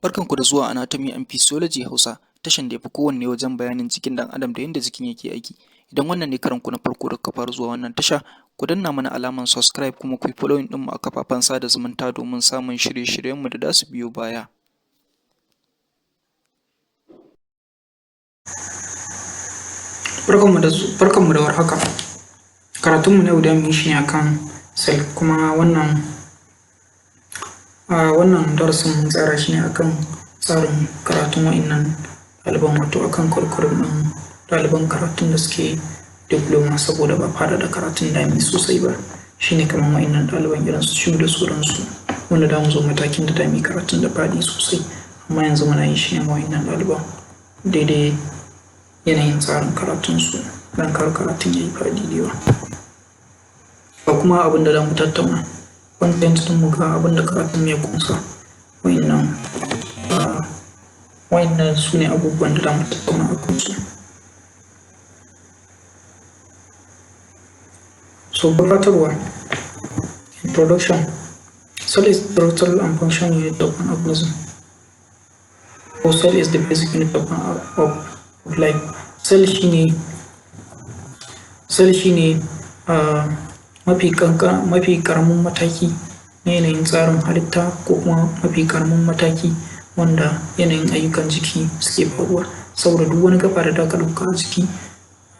Barkanku da zuwa Anatomy and Physiology Hausa, tashan da ya fi kowanne wajen bayanin jikin ɗan adam da yadda jikin yake aiki. Idan wannan ne karanku na farko da kuka fara zuwa wannan tasha, ku danna mana alamar subscribe kuma ku yi following ɗinmu a kafafen sada zumunta domin samun shirye-shiryenmu da za su biyo baya. Barkanmu da warhaka. Karatunmu na yau da mu yi shi ne akan cell, kuma wannan darasin mun tsara shi ne akan tsarin karatun wa'innan ɗaliban, wato akan curriculum ɗin ɗaliban karatun da suke diploma, saboda ba faɗaɗa karatun da mu yi sosai ba. Shi ne kamar wa'innan ɗaliban irin su CHU da sauransu, wanda da mu zo matakin da da mu yi karatun da faɗi sosai, amma yanzu muna yin shi ne ma wa'innan ɗaliban daidai yanayin tsarin karatunsu don kar karatun ya yi faɗi da yawa. Ga kuma abin da za mu tattauna, content ɗin mu ga abin da karatun ya ƙunsa. Wa'innan su ne abubuwan da za mu tattauna a kansu. So, gabatarwa. Introduction. Cell is the structural and functional unit of an organism. Or cell is the basic unit of life. Cell shine mafi karamin mataki na yanayin tsarin halitta, ko kuma mafi karamin mataki wanda yanayin ayyukan jiki suke faruwa. Saboda duk wani gaba da zaka ɗauka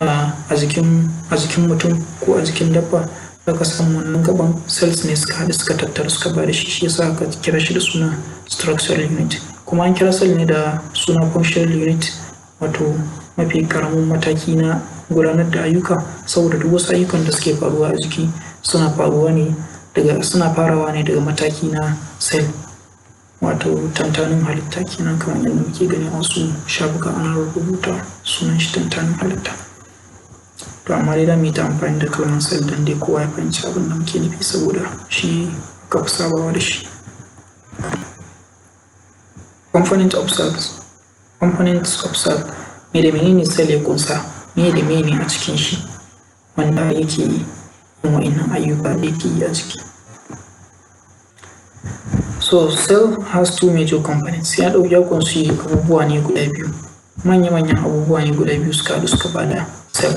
a jikin mutum ko a jikin dabba, zaka samu wannan gaban cells ne suka haɗu suka tattaru suka bada shi. Shi yasa aka kira shi da suna structural unit. Kuma an kira cell ne da suna functional unit, wato mafi karamin mataki na gudanar da ayyuka, saboda duk wasu ayyukan da suke faruwa a jiki suna farawa ne daga mataki na cell, wato tantanin halitta kenan, kamar yadda muke gani a wasu shafuka ana rubuta sunan shi tantanin halitta. To amma dai za mu yi ta amfani da kalmar cell don dai kowa ya fahimci abin da muke nufi, saboda shi aka fi sabawa da shi. Components of cells. Me da menene cell ya kunsa, me da menene a cikin shi wanda yake yin wa'innan ayyuka da yake yi a jiki. So, cell has two major components. Ya kunshi abubuwa ne guda biyu, manya-manyan abubuwa ne guda biyu suka haɗu suka bada cell,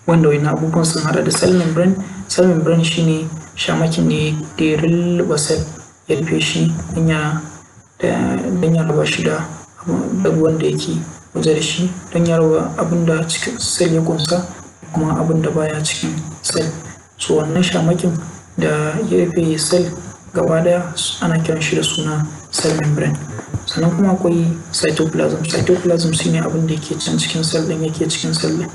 wanda wa'innan abubuwan sun haɗa da cell membrane. Cell membrane shine shamakin ne da ya lulluɓe cell, ya rufe shi don ya raba shi da ruwan da yake waje da shi, don ya raba abin da cikin cell ya kunsa kuma abin da baya cikin cell. So, wannan shamakin da ya rufe cell gaba daya ana kiran shi da suna cell membrane. Sannan kuma akwai cytoplasm. Cytoplasm shine abin da yake can cikin cell din, yake cikin cell din,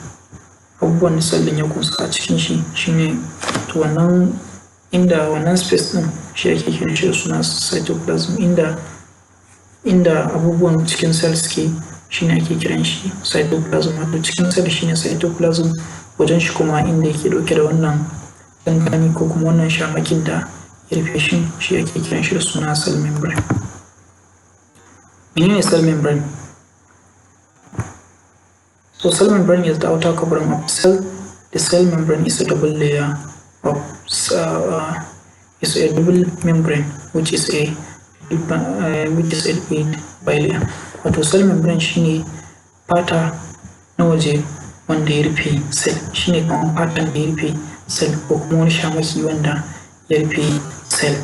abubuwan da cell din ya kunsa a cikin shi shine to wannan space din shi ake kiran shi da suna cytoplasm. Inda abubuwan cikin cell suke shine ake kiran shi cytoplasm. Wato cikin cell shine cytoplasm, wajen shi kuma inda yake dauke da wannan dangane ko kuma wannan shamakin da ya rufe shi ake kiran shi da suna cell membrane. Menene cell membrane? So, cell membrane is the outer covering of the cell. The cell membrane is a double layer of double membrane which is a lipid bilayer. Wato cell membrane shine fata na waje wanda ya rufe cell, shine kamar fatan da ya rufe cell, ko kuma wani shamaki wanda ya rufe cell.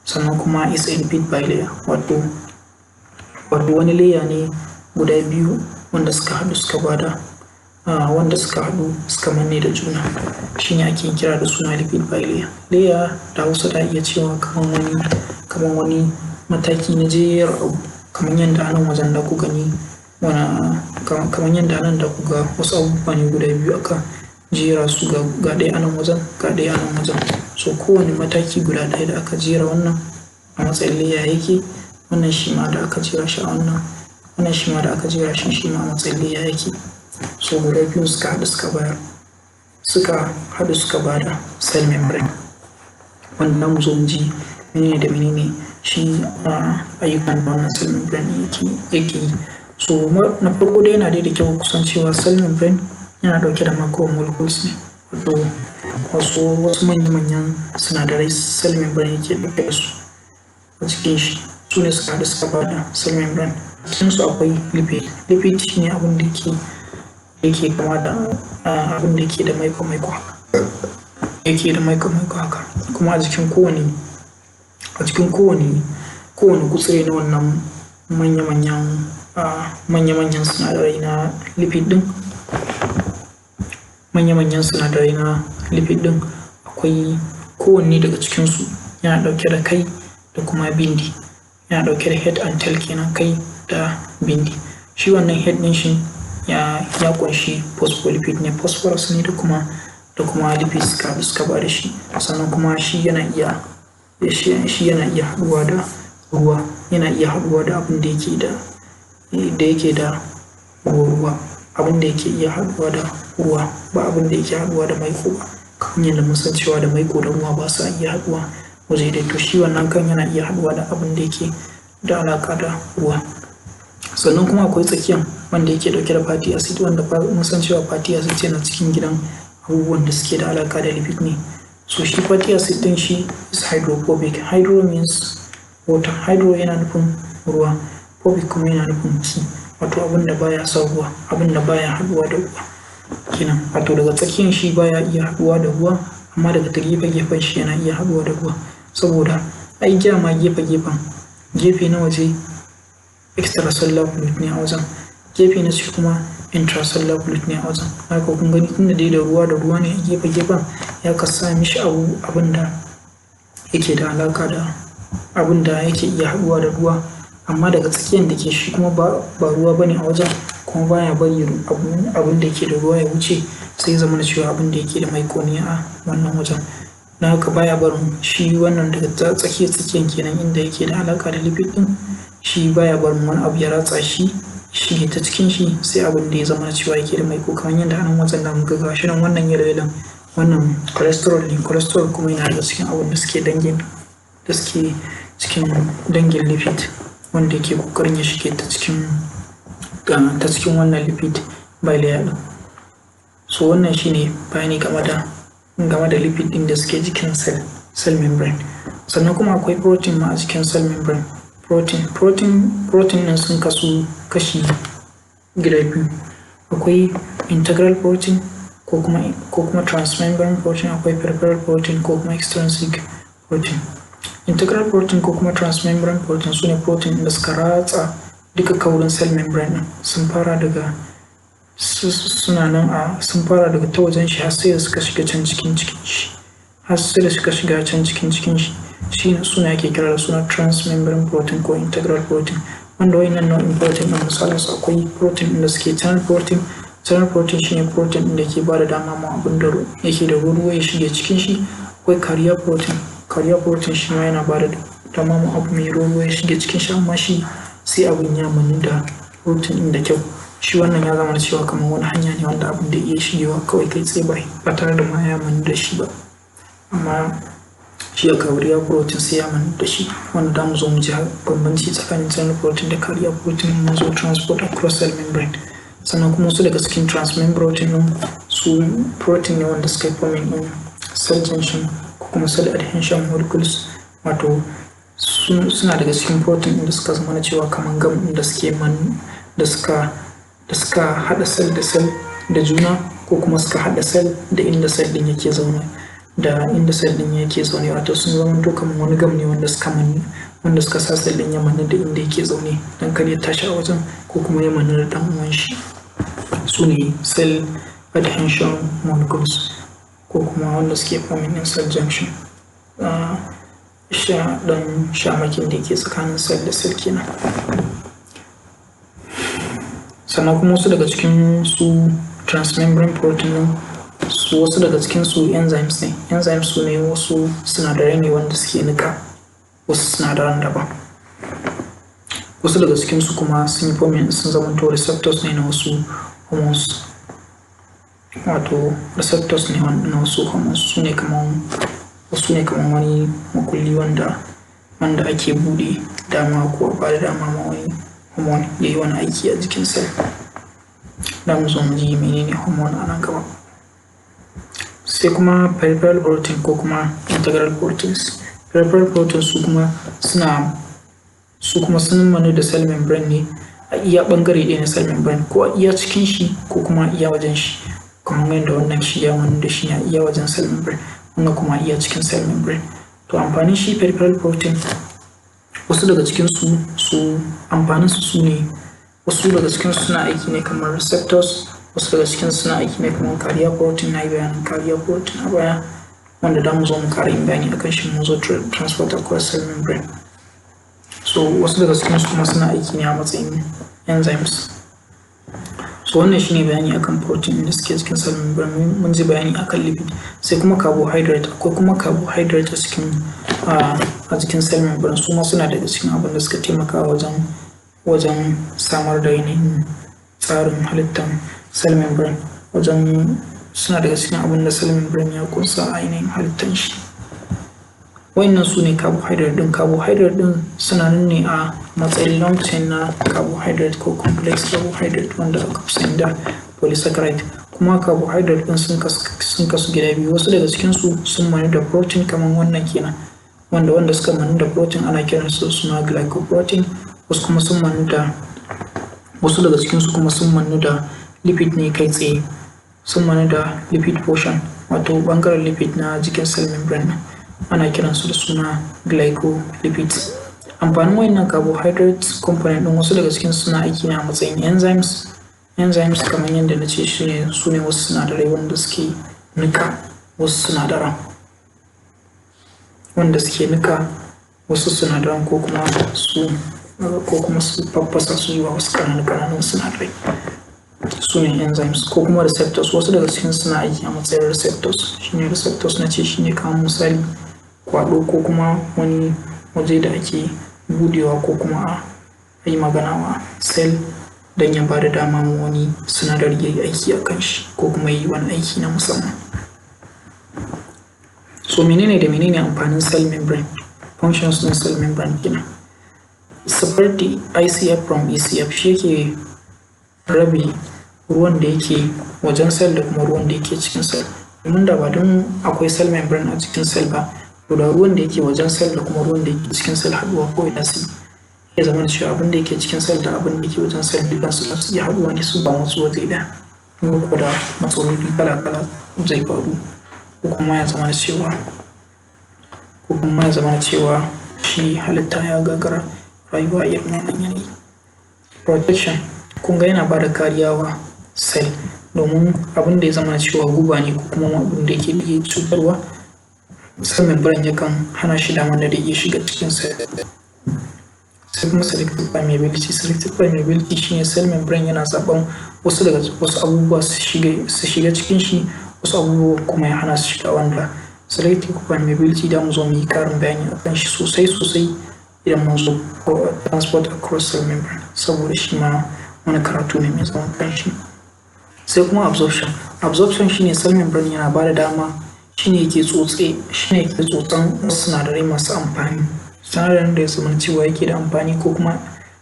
Sannan kuma is a lipid bilayer, wato wani layer ne guda biyu wanda suka haɗu suka manne da juna, shine ake kira da suna lipid bilayer. Layer da Hausa da iya cewa kamar wani mataki na jera abu, kamar yadda anan wajen da ku gani kamar yadda anan da ku ga wasu abubuwa ne guda biyu aka jera su ga ɗaya anan wajen, ga ɗaya anan wajen. So, kowane mataki guda ɗaya da aka jera wannan a matsayin layer yake, wannan shi ma da aka jera shi a wannan shi ma da aka jera shi ma a matsayin layer yake. So, guda biyu suka haɗu suka bada cell membrane, wanda mu zo mu ji menene da menene shi ayyukan da wannan cell membrane yake yi. So, na farko dai yana da kyau kusan cewa cell membrane yana dauke da macromolecules ne, wato wasu manya-manyan sinadarai cell membrane yake dauke da su a cikin shi. su ne suka haɗu suka bada cell membrane. Cikin su akwai lipid. Lipid shine abin da yake kama da abin da yake da maiko haka, kuma a jikin kowane gutsire na wannan manya-manyan sinadarai na lipid din, akwai kowanne daga cikinsu yana ɗauke da kai da kuma bindi, yana ɗauke da head and tail kenan, kai da bindi. Shi wannan head ɗin shi ya ƙunshi phospholipid ne, phosphorus ne da kuma lipid suka ba da shi. Sannan kuma shi yana iya haɗuwa da ruwa, yana iya haɗuwa da abin da yake da ruwa, abin da yake iya haɗuwa da ruwa, ba abin da yake haɗuwa da maiko ba. Kamar yadda mun san cewa da maiko da ruwa ba sa iya haɗuwa waje ɗaya, to shi wannan kan yana iya haɗuwa da abin da yake da alaƙa da ruwa. Sannan kuma akwai tsakiyan wanda yake ɗauke da fatty acid, wanda mun san cewa fatty acid yana cikin gidan abubuwan da suke da alaƙa da lipid ne. So shi fatty acid din shi is hydrophobic. Hydro means water, hydro yana nufin ruwa, phobic kuma yana nufin ki, wato abin da baya son ruwa, abin da baya haɗuwa da ruwa kenan. Wato daga tsakiyan shi baya iya haɗuwa da ruwa, amma daga ta gefen shi yana iya haɗuwa da ruwa, saboda ai ma gefe na waje extracellular fluid ne a wajen, gefe na ciki kuma intracellular fluid ne a wajen. Haka kun gani tunda dai da ruwa ne a gefen, ya kasa mishi abin da yake da alaka da abin da yake iya haɗuwa da ruwa, amma daga tsakiyar da ke shi kuma ba ruwa bane a wajen, kuma baya bari abin da yake da ruwa ya wuce, sai zama da cewa abin da yake da maiko ne a wannan wajen. Na haka baya barin shi wannan daga tsakiyar kenan inda yake da alaka da lipid din, shi baya barin wani abu ya ratsa shi shige ta cikin shi, sai abin da ya zama cewa yake da maiko, kamar yadda anan wajen da muka ga shi nan wannan yalo wannan cholesterol ne. Cholesterol kuma yana daga cikin abin da suke cikin dangin lipid, wanda yake kokarin ya shige ta cikin wannan lipid bilayer din. So wannan shine bayani game da lipid din da suke jikin cell membrane. Sannan kuma akwai protein ma a cikin cell membrane. Protein nan sun kasu kashi gida biyu. Akwai integral protein ko kuma transmembrane protein, akwai peripheral protein ko kuma extrinsic protein. Integral protein ko kuma transmembrane protein su ne protein da suka ratsa duka kaurin cell membrane din, sun fara daga ta wajen shi har sai da suka shiga can cikin shi, shi suna ake kira da suna transmembrane protein ko integral protein. Wanda wayannan nau'in protein din misalin su akwai protein din da suke channel protein. Channel protein shine protein din da ke bada dama ma abin da yake da ruwa ya shige cikin shi. Akwai carrier protein shi ma yana bada dama ma abu mai ruwa ya shige cikin shi, amma shi sai abin ya mannu da protein din da kyau. Shi wannan ya zama cewa kamar wani hanya ne wanda abin da iya shigewa kawai kai tsaye ba tare da ma ya mannu da shi ba. Amma shi a carrier protein sai ya mannu da shi, wanda da mu zo mu ji bambanci tsakanin channel protein da carrier protein mun zo transport across cell membrane. Sannan kuma su daga cikin transmembrane protein din su protein ne wanda suka yi forming din cell junction ko kuma cell adhesion molecules, wato suna daga cikin protein din da suka zama na cewa kamar gam da suka hada cell da cell da juna, ko kuma suka hada cell da inda cell din yake zaune wato sun zama to kamar wani gam ne wanda suka sa cell din ya manne da inda yake zaune dan kar ya tashi a wajen, ko kuma ya manne da dan uwan shi. Su ne cell adhesion molecules ko kuma wanda suke forming din cell junction, shamakin da yake tsakanin cell da cell kenan. Sannan kuma wasu daga cikin su transmembrane protein su wasu daga cikin su enzymes ne. Enzymes su ne wasu sinadarai ne wanda suke nika wasu sinadaran daban. Wasu daga cikin su kuma sun yi forming sun zamanto receptors ne na wasu hormones, wato receptors ne na wasu hormones. su ne kamar wani makulli wanda ake bude dama ko ba da dama ma wani hormone ya yi wani aiki a jikin cell. Da mu zo mu ji menene hormone a nan gaba. Sai kuma peripheral protein ko kuma integral proteins. Peripheral proteins su kuma su kuma sun manu da cell membrane ne a iya ɓangare ɗaya na cell membrane, ko a iya cikin shi ko kuma iya wajen shi, kamar yadda wannan shi ya manu da shi a iya wajen cell membrane, wannan kuma iya cikin cell membrane. To amfanin shi peripheral protein, wasu daga cikin su amfanin su ne, wasu daga cikin su suna aiki ne kamar receptors, wasu daga cikin su suna aiki ne kamar carrier protein. Na yi bayanin carrier protein a baya, wanda da mu zo mu ƙara yin bayani akan shi mun zo transport across cell membrane. So wasu daga cikin su kuma suna aiki ne a matsayin enzymes. So wannan shine bayani akan protein da suke cikin cell membrane. Mun ji bayani akan lipid, sai kuma carbohydrate. Akwai kuma carbohydrate a cikin cell membrane, su ma suna daga cikin abin da suka taimaka wajen samar da yanayin tsarin halittar cell membrane, suna daga cikin abin da cell membrane ya kunsa a yanayin halittar shi. Wayannan su ne carbohydrate din. Carbohydrate din suna nan ne a matsayin long chain na carbohydrate ko complex carbohydrate, wanda aka fi sani da polysaccharide. Kuma carbohydrate din sun kasu gida biyu. Wasu daga cikin su sun manu da protein kamar wannan kenan, wanda suka manu da protein ana kiransu suna glycoprotein. Wasu daga cikin su kuma sun manu da lipid ne kai tsaye, sun manu da lipid portion, wato bangaren lipid na jikin cell membrane, ana kiransu da suna glycolipids. Amfanin wayannan carbohydrate component din, wasu daga cikin suna aiki ne a matsayin enzymes. Enzymes kamar yadda na ce su ne wasu sinadarai wanda suke nika wasu sinadaran, wasu sinadaran ko kuma su faffasa su zuwa wasu ƙananan sinadarai, su ne enzymes. Ko kuma receptors, wasu daga cikin suna aiki a matsayin receptors. Shine receptors na ce shine kamar misali kwado, ko kuma wani waje da ake budewa ko kuma a yi magana wa cell don ya ba da dama wani sinadari ya yi aiki a kan shi, ko kuma yi wani aiki na musamman. So menene da menene amfanin cell membrane? Functions na cell membrane kenan. Separate the ICF from ECF, shi yake rabe ruwan da yake wajen cell da kuma ruwan da yake cikin cell. Domin da ba don akwai cell membrane a cikin cell ba, to da ruwan da yake wajen cell da kuma ruwan da yake cikin cell haɗuwa ko ina su ya zama da cewa abin da yake cikin cell da abin da yake wajen cell dukkan su za su iya haɗuwa ne su ba wasu waje ɗaya, ko da matsaloli kala-kala zai faru, ko kuma ya zama da cewa shi halitta ya gagara rayuwa a irin wannan yanayi. Protection, kun ga yana ba da kariya wa cell, domin abin da ya zama cewa guba ne ko kuma abin da yake iya cutarwa, cell membrane yakan hana shi damar da iya shiga cikin cell. Sai kuma selective permeability. Selective permeability shine cell membrane yana zaɓen wasu abubuwa su shiga cikin shi, wasu abubuwa kuma ya hana su shiga, wanda selective permeability da mu zo mu yi karin bayani a kan shi sosai idan mun zo transport across cell membrane, saboda shi ma wani karatu ne mai zaman kanshi. Sai kuma absorption. Absorption shine cell membrane yana ba da dama, shine yake tsotsan wasu sinadarai masu amfani, sinadarin da ya zama cewa yake da amfani ko kuma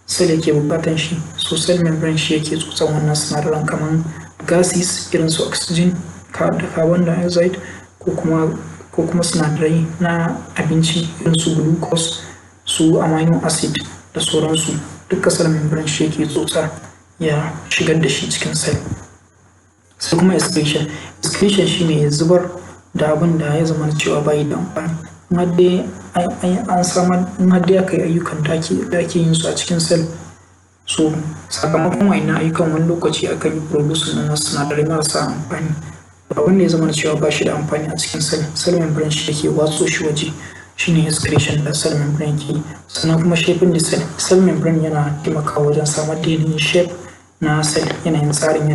cell yake bukatan shi. So cell membrane shi yake tsotsan wannan sinadaran, kamar gases irin su oxygen da carbon dioxide, ko kuma sinadarai na abinci irin su glucose, su amino acid da sauransu. Duka cell membrane shi yake tsotsa ya shigar da shi cikin cell. Sai kuma excretion. Excretion shine ya zubar da abin da ya zama cewa bai da amfani. In har dai aka yi ayyukan da ake yin su a cikin cell, so sakamakon wayannan ayyukan wani lokaci akan yi produce na sinadarai marasa amfani. Abin da ya zama cewa ba shi da amfani a cikin cell membrane shi yake watso shi waje, shine excretion da cell membrane ke. Sannan kuma shaping the cell membrane yana taimakawa wajen samar da yanayin shape na cell, yanayin tsarin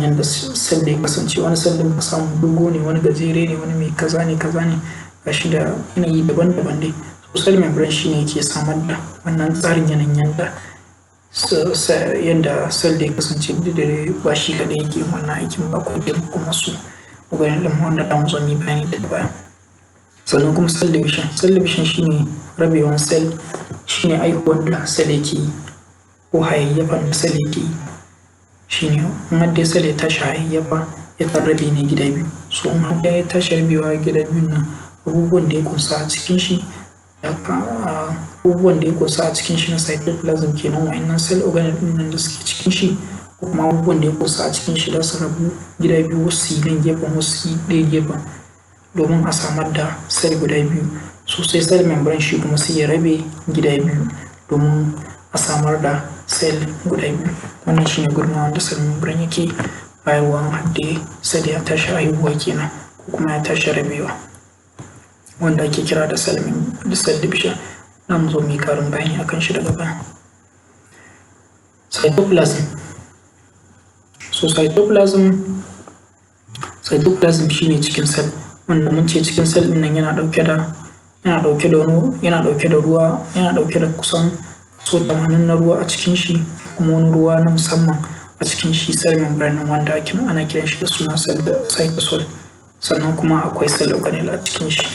yadda cell da ya kasance. Wani cell din ka samu dogo ne, wani gajere ne, wani mai kaza ne ga shi da yanayi daban-daban dai. So cell membrane shine yake samar da wannan tsarin yanayin yadda cell da ya kasance, duk da ba shi kaɗai yake wannan aikin ba, ko kuma su organelle ɗin wanda da mu zo mu bayani daga baya. Sannan kuma cell division. Cell division shine rabewan cell, shine aihuwar da cell yake yi ko hayayyafan da cell yake yi. Shine in har dai cell ya tashi hayayyafa yakan rabe ne gida biyu. So in har ya tashi rabewa gida biyun nan, abubuwan da ya kunsa a cikin shi abubuwan da ya ƙunsa a cikin shi na cytoplasm kenan, wa'innan cell organelle ɗin nan da suke cikin shi, ko kuma abubuwan da ya ƙunsa a cikin shi za su rabu gida biyu, wasu su yi nan gefen, wasu su yi ɗaya gefen, domin a samar da cell guda biyu. Sai cell membrane shi kuma sai ya rabe gida biyu domin a samar da cell guda biyu. Wannan shine gudunmawar da cell membrane yake bayarwa har dai cell ya tashi haihuwa kenan, ko kuma ya tashi rabewa, wanda ake kira da cell division. Za mu zo mu yi ƙarin bayani akan shi daga baya. Cytoplasm. Cytoplasm shine cikin cell, wanda mun ce cikin cell ɗin nan yana ɗauke da ruwa, yana ɗauke da kusan kaso 80 na ruwa a cikin shi, kuma wani ruwa na musamman a cikin shi cell membrane wanda ana kiran shi da suna cytosol. Sannan kuma akwai cell organelle a cikin shi.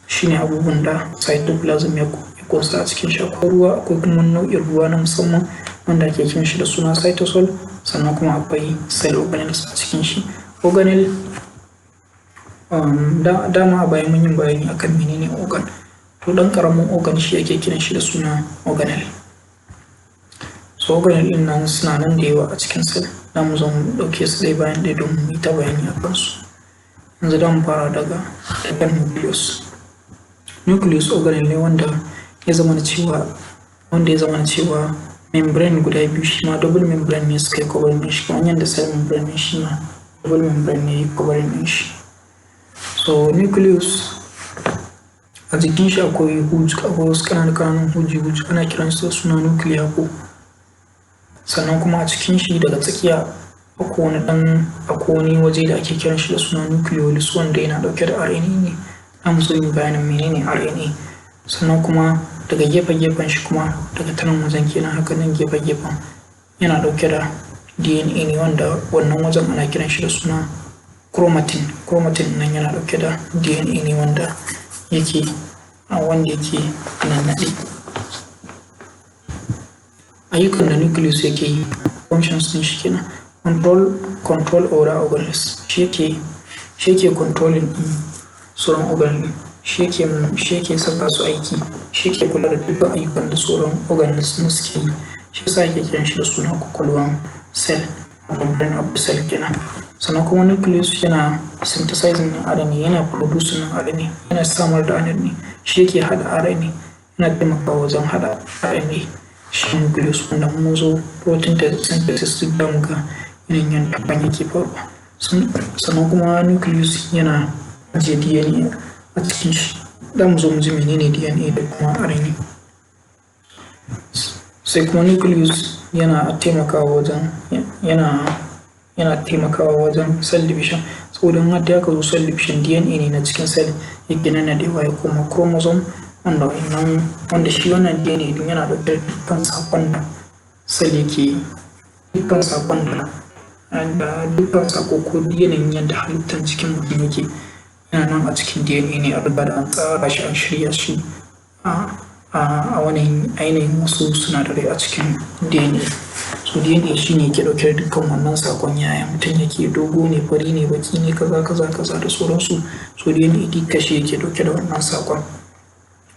Shine abubuwan da cytoplasm ya ƙunsa a cikin shi. Akwai ruwa, akwai kuma wani nau'in ruwa na musamman wanda ake kiran shi da suna cytosol. Sannan kuma akwai cell organelles a cikin shi. Organelle, dama a baya mun yi bayani akan menene organ. To ɗan ƙaramin organ shi ake kiran shi da suna organelle. So organelle ɗin nan suna nan da yawa a cikin cell. Za mu zo mu ɗauke su ɗaya bayan ɗaya domin mu yi ta bayani a kansu. Yanzu za mu fara daga nucleus. Nucleus organelle ne wanda ya zama cewa membrane guda biyu, shi ma double membrane ne suka yi covering ɗin shi, kamar yadda cell membrane ne shi ma double membrane ne covering ɗin shi. So nucleus, a jikin shi akwai wasu ƙananan huji ana kiransu da suna nuclei ko. Sannan kuma a cikin shi daga tsakiya akwai wani waje da ake kiran shi da suna nucleolus, wanda yana ɗauke da RNA ne. Za mu zo yin bayanin menene RNA. Sannan kuma daga gefen shi kuma daga tanan wajen kenan, haka nan gefen yana ɗauke da DNA ne, wanda wannan wajen ana kiran shi da suna chromatin. Chromatin nan yana ɗauke da DNA ne wanda yake nannaɗe. Ayyukan da nucleus yake yi, functions ɗin shi kenan: control other organelles. Shi yake controlling ɗin sauran organelle, shi yake saka su aiki, shi yake kula da dukkan ayyukan da sauran organelles ɗin suke yi. Shi yasa ake kiran shi da suna kwakwalwan cell, brain of the cell kenan. Sannan kuma nucleus yana synthesizing RNA, yana producing RNA, yana samar da RNA. Shi yake haɗa RNA, yana taimakawa wajen haɗa RNA. Shi nucleus, wanda mun zo protein synthesis duk da muga yanayin yadda hakan yake faruwa. Sannan kuma nucleus yana ajiye DNA a cikin shi. Da mu zo mu ji menene DNA da kuma RNA. Sai kuma nucleus yana taimakawa wajen cell division. Saboda in har da aka zo cell division, DNA ne na cikin cell yake nannaɗewa ya koma chromosome, wanda shi wannan DNA din yana ɗauke da dukkan saƙon da cell yake, dukkan saƙo ko yanayin yadda halittar jikin mutum yake yana nan a cikin DNA ne. A riga da an tsara shi, an shirya shi a ainihin wasu sinadarai a cikin DNA. So DNA shi ne ke ɗauke da dukkan wannan saƙon, yaya mutum yake, dogo ne, fari ne, baki ne, kaza da sauransu. So DNA duka shi yake ɗauke da wannan saƙon.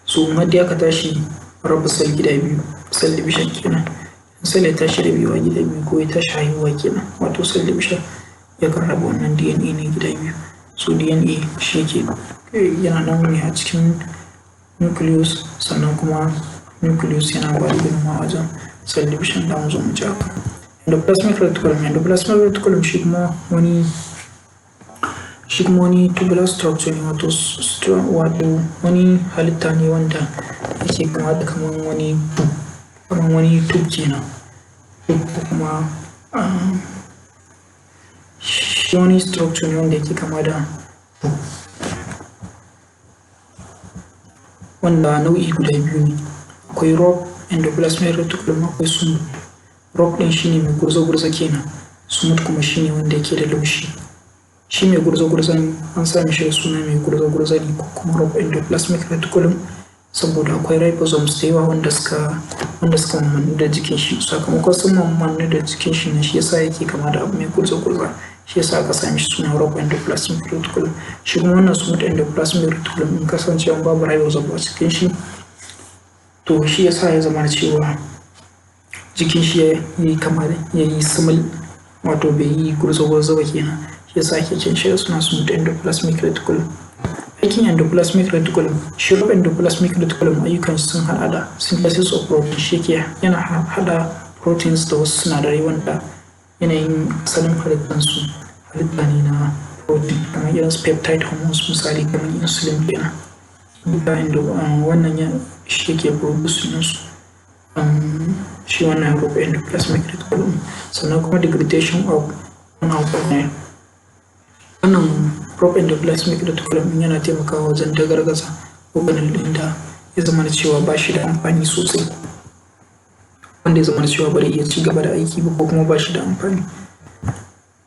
So in har da aka tashi raba cell gida biyu, cell division kenan. Cell ya tashi rabewa gida biyu ko ya tashi haihuwa kenan, wato cell division, yakan raba wannan DNA ne gida biyu. So DNA shi yana nan ne a cikin nucleus. Sannan kuma nucleus yana ba da gudunmawa wajen cell division. Da mu zo mu ji haka. Endoplasmic reticulum shi kuma wani tubular structure ne, wato wani halitta ne wanda yake kama da kamar wani tube kenan. Kuma shi wani structure ne wanda yake kama da tube, wanda nau'i guda biyu ne. Akwai rough endoplasmic reticulum, akwai smooth. Rough ɗin shine mai gurza-gurza kenan, smooth kuma shine wanda yake da laushi. Shi mai gurza-gurzan an sa mishi suna mai gurza-gurza ne, ko kuma rough endoplasmic reticulum, saboda akwai ribosomes da yawa wanda suka mammannu da jikin shi. Sakamakon sun mammannu da jikin shi ne, shi yasa yake kama da abu mai gurza-gurza. shi yasa aka sami shi suna rough endoplasmic reticulum. Shi kuma wannan smooth endoplasmic reticulum in kasancewa babu ribosome a cikin shi, to shi yasa ya zama cewa jikin shi ya yi simul, wato bai yi gurzo-gurzo ba kenan, shi yasa ake cin shi da suna smooth endoplasmic reticulum. Aikin endoplasmic reticulum, shi rough endoplasmic reticulum ayyukan sun haɗa da synthesis of protein, shi yana haɗa proteins da wasu sinadarai wanda yanayin asalin halittansu halitta ne na protein, kamar irin su peptide hormones misali kamar insulin kenan. Wannan shi yake produce ɗinsu, shi wannan rough endoplasmic reticulum. Sannan kuma degradation of wannan rough endoplasmic reticulum yana taimakawa wajen dagargaza organelle ɗin da ya zama da cewa ba shi da amfani sosai, wanda ya zama da cewa bari iya ci gaba da aiki ba ko kuma ba shi da amfani.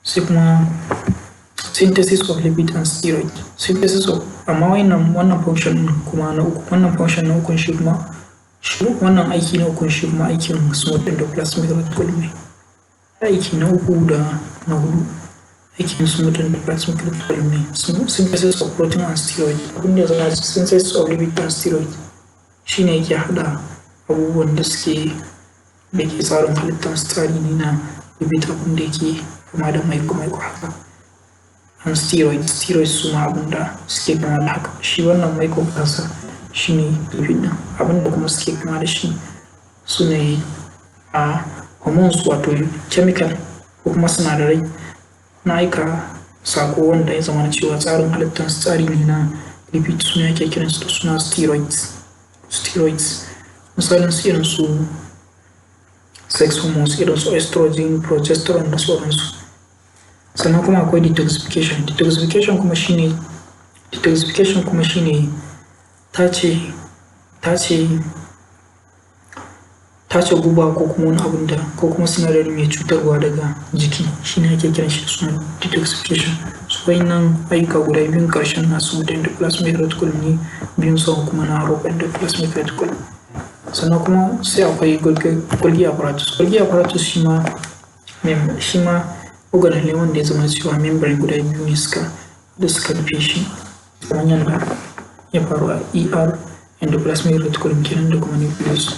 Sai kuma synthesis of lipid and steroid. Synthesis of, amma wannan function kuma na uku, wannan function na uku shi kuma wannan aiki na uku shi kuma aikin smooth endoplasmic reticulum ne. Aiki na uku da na hudu aikin smooth endoplasmic reticulum ne. Synthesis of protein and steroid. Abin da ya zama synthesis of lipid and steroid shine yake hada abubuwan da ke tsarin halittar tsari ne na lipid, abin da yake kama da maiko haka, and steroids su ma abin da suke kama da haka. Shi wannan maiko kansa shi ne lipid ɗin, abin da kuma suke kama da shi su ne hormones, wato chemical ko kuma sinadarai na aika sako wanda ya zama cewa tsarin halittar tsari ne na lipid, su ne ake kiransu da suna steroids. Misalin su irin su sex hormones, irin su estrogen, progesterone da sauransu. Sannan kuma akwai detoxification. Detoxification kuma shine tace guba ko kuma wani abin da ko kuma sinadari mai cutarwa daga jiki, shine ake kiran shi da suna detoxification. Su wayannan ayyuka guda biyun karshen na smooth endoplasmic reticulum ne, biyun sauran kuma na rough endoplasmic reticulum. Sannan kuma sai akwai Golgi apparatus. Golgi apparatus shi ma organelle ne wanda ya zama cewa membrane guda biyu ne suka rufe shi, kamar yadda ya faru a ER endoplasmic reticulum kenan da kuma nucleus.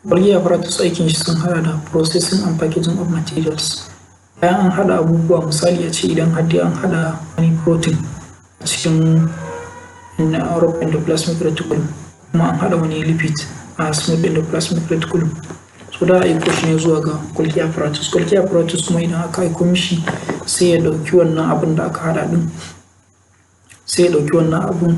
Golgi apparatus aikin shi sun hada da processing and packaging of materials. Bayan an hada abubuwa, misali a ce idan an hada wani protein a cikin rough endoplasmic reticulum, kuma an hada wani lipid a smooth endoplasmic reticulum, so da aiko shi ne zuwa ga Golgi apparatus. Golgi apparatus kuma idan aka aiko mishi sai ya dauki wannan abin da aka hada din, sai ya dauki wannan abin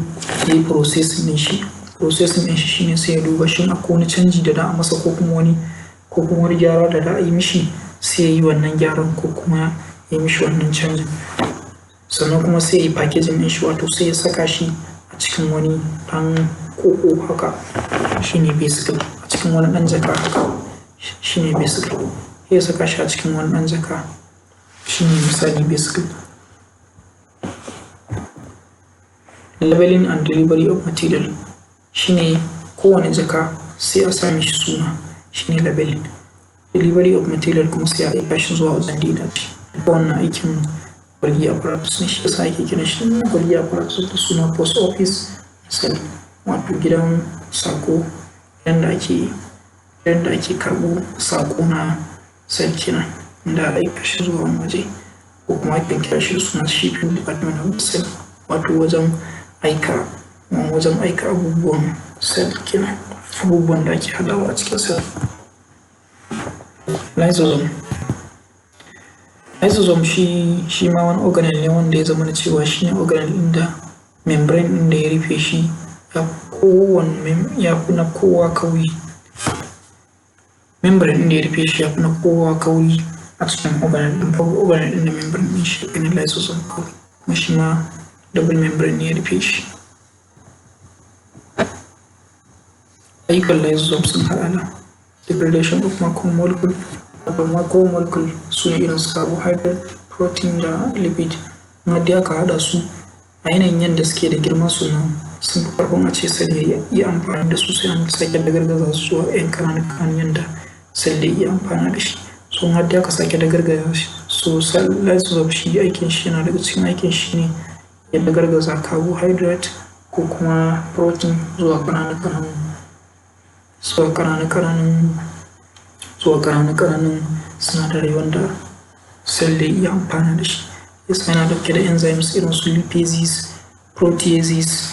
ya yi processing din shi. Processing din shi shine sai ya duba shin akwai wani canji da a masa ko kuma wani gyara da a yi mishi, sai ya yi wannan gyaran ko kuma ya yi mishi wannan canjin. Sannan kuma sai ya yi packaging din shi, wato sai ya saka shi a cikin wani dan koko haka, shine vesicle, a cikin wani dan jaka haka, shine vesicle. Sai ya saka shi a cikin wani dan jaka, shine misali vesicle. Labeling and delivery of material, shine kowane jaka sai a sami shi suna, shine labeling. Delivery of material kuma sai a aika shi zuwa wajen da ya dace. Wannan aikin Golgi apparatus ne, shi yasa ake kiran shi Golgi apparatus da suna post office cell, wato gidan sako, yanda ake karbo sako na cell kenan, inda a aika shi zuwa wani waje, ko kuma ake kira shi da suna shipping department of the cell, wato wajen aika abubuwan cell kenan, abubuwan da ake hadawa a cikin cell. Lysosome shi ma wani organelle ne wanda ya zama cewa shi ne organelle inda membrane ɗin da ya rufe shi ya fi na kowa kauri. Membrane ɗin da ya rufe shi ya fi na kowa kauri a cikin organelle ɗin da membrane ɗin shi ya fi na lysosome kauri, kuma shi ma double membrane ne ya rufe shi. Ayyukan lysosome sun haɗa da degradation of macromolecule. Macromolecule su ne irin su carbohydrate, protein da lipid. Amma dai aka haɗa su a yanayin yadda suke da girma, sun fi karfin a ce sai ya iya amfani da su, sai an sake dagargaza su zuwa 'yan ƙananan yadda sai da iya amfani da shi. Sun har da aka sake dagargaza So lysosome shi aikin shi yana daga cikin aikin shi ne ya dagargaza carbohydrate ko kuma protein zuwa ƙananan sinadarai wanda cell da iya amfana da shi. Yasa yana dauke da enzymes irin su lipases, proteases,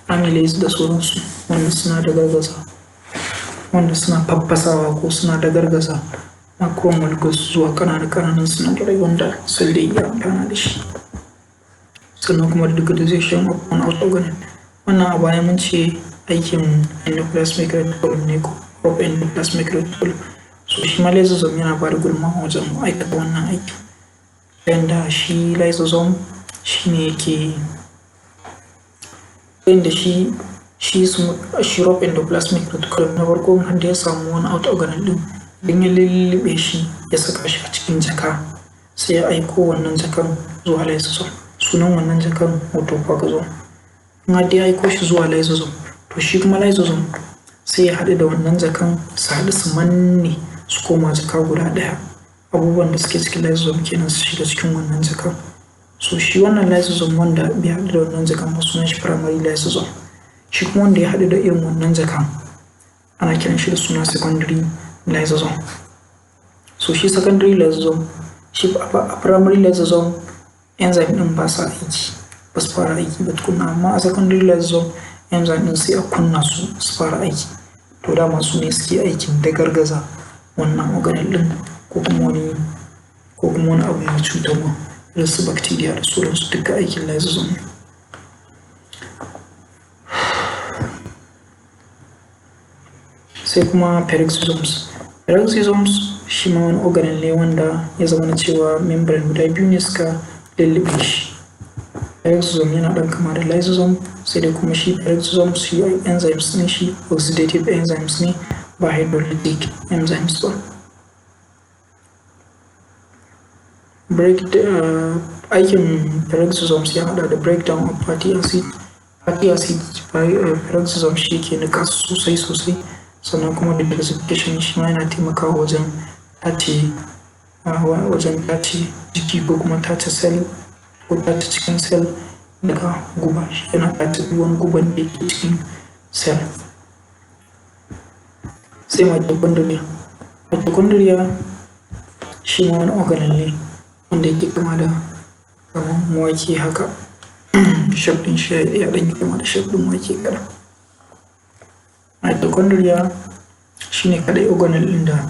amylase da sauransu wanda suna faffasawa ko suna dagargaza macromolecules zuwa ƙananan sinadarai wanda cell da iya amfana da shi. Sannan kuma da degradation of one organ. Wannan a baya mun ce aikin endoplasmic reticulum ne ko of endoplasmic reticulum. So shi ma lysosome yana ba da gudunmawa wajen aikata wannan aiki. Yanda shi lysosome shi ne yake yanda shi of endoplasmic reticulum na farko har da ya samu wani out organelle din idan ya lullube shi ya saka shi a cikin jaka sai ya aiko wannan jakan zuwa lysosome. Sunan wannan jakan autophagosome. In har da ya aiko shi zuwa lysosome to shi kuma lysosome sai ya haɗu da wannan jakan su haɗu su manne su koma jaka guda ɗaya. Abubuwan da suke cikin lysosome kenan su shiga cikin wannan jakan. So shi wannan lysosome wanda bai haɗu da wannan jakan ba sunan shi primary lysosome. Shi kuma wanda ya haɗu da irin wannan jakan ana kiran shi da suna secondary lysosome. So shi secondary lysosome shi a primary lysosome enzyme ɗin ba sa aiki, ba su fara aiki ba tukunna, amma a secondary lysosome enzyme ɗin sai a kunna su fara aiki. To dama su ne suke aikin dagargaza wannan organelle ɗin ko kuma wani abu mai cutarwa irin su bacteria da sauransu, duka aikin lysosome. Sai kuma peroxisomes. Peroxisomes shi ma wani organelle ne wanda ya zama na cewa membrane guda biyu ne suka lullube shi. Peroxisome yana ɗan kama da lysosome sai dai kuma shi peroxisome shi enzymes ne, shi oxidative enzymes ne ba hydrolytic enzymes ba. Aikin peroxisomes ya haɗa da breakdown of fatty acid. Fatty acid peroxisome shi ke nika sosai sannan kuma da detoxification shi ma yana taimakawa wajen tace jiki ko kuma tace cell ko tace cikin cell daga guba. Shi yana tace wani guban da ke cikin cell. Sai mitochondria shi ma wani organelle ne wanda yake kama da kamar wake haka. Shape ɗin shi ya ɗan yi kama da shape ɗin wake kaɗan. Mitochondria shi ne kaɗai organelle ɗin da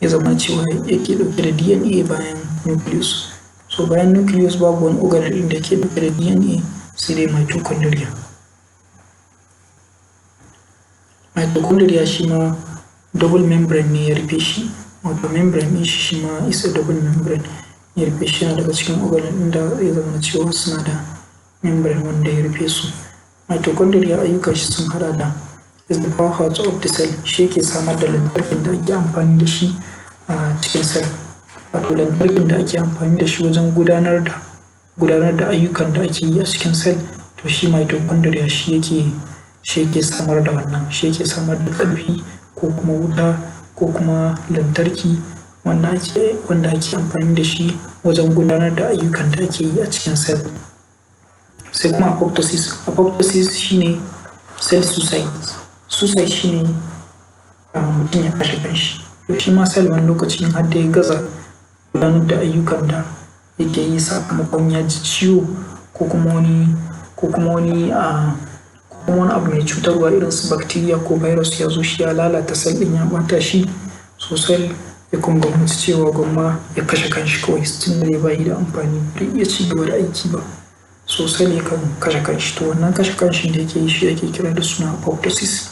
ya zama cewa yake ɗauke da DNA bayan nucleus. So bayan nucleus babu wani organelle ɗin da yake ɗauke da DNA sai dai mitochondria. Mitochondria shi ma double membrane ne ya rufe shi, wato membrane ɗin shi ma is a double membrane ya rufe shi. Yana daga cikin organelle ɗin da ya zama cewa suna da membrane wanda ya rufe su. Mitochondria ayyukan shi sun haɗa da is the powerhouse of the cell. Shi ke samar da lantarkin da ake amfani da shi a cikin cell, wato lantarkin da ake amfani da shi wajen gudanar da ayyukan da ake yi a cikin cell. To shi mitochondria shi yake samar da wannan, shi yake samar da ƙarfi ko kuma wuta ko kuma lantarki wanda ake amfani da shi wajen gudanar da ayyukan da ake yi a cikin cell. Sai kuma apoptosis shine cell suicide. Suicide shine mutum ya kashe kanshi. To shi ma cell wani lokacin har da ya gaza gudanar da ayyukan da yake yi sakamakon ya ji ciwo ko kuma wani abu mai cutarwa irin su bacteria ko virus ya zo shi ya lalata cell ɗin ya ɓata shi, so cell ya kuma gwamnati cewa gwamma ya kashe kanshi kawai tun da ba yi da amfani bai iya ci gaba da aiki ba, so cell ya kan kashe kanshi. To wannan kashe kanshin da yake yi shi ake kira da suna apoptosis.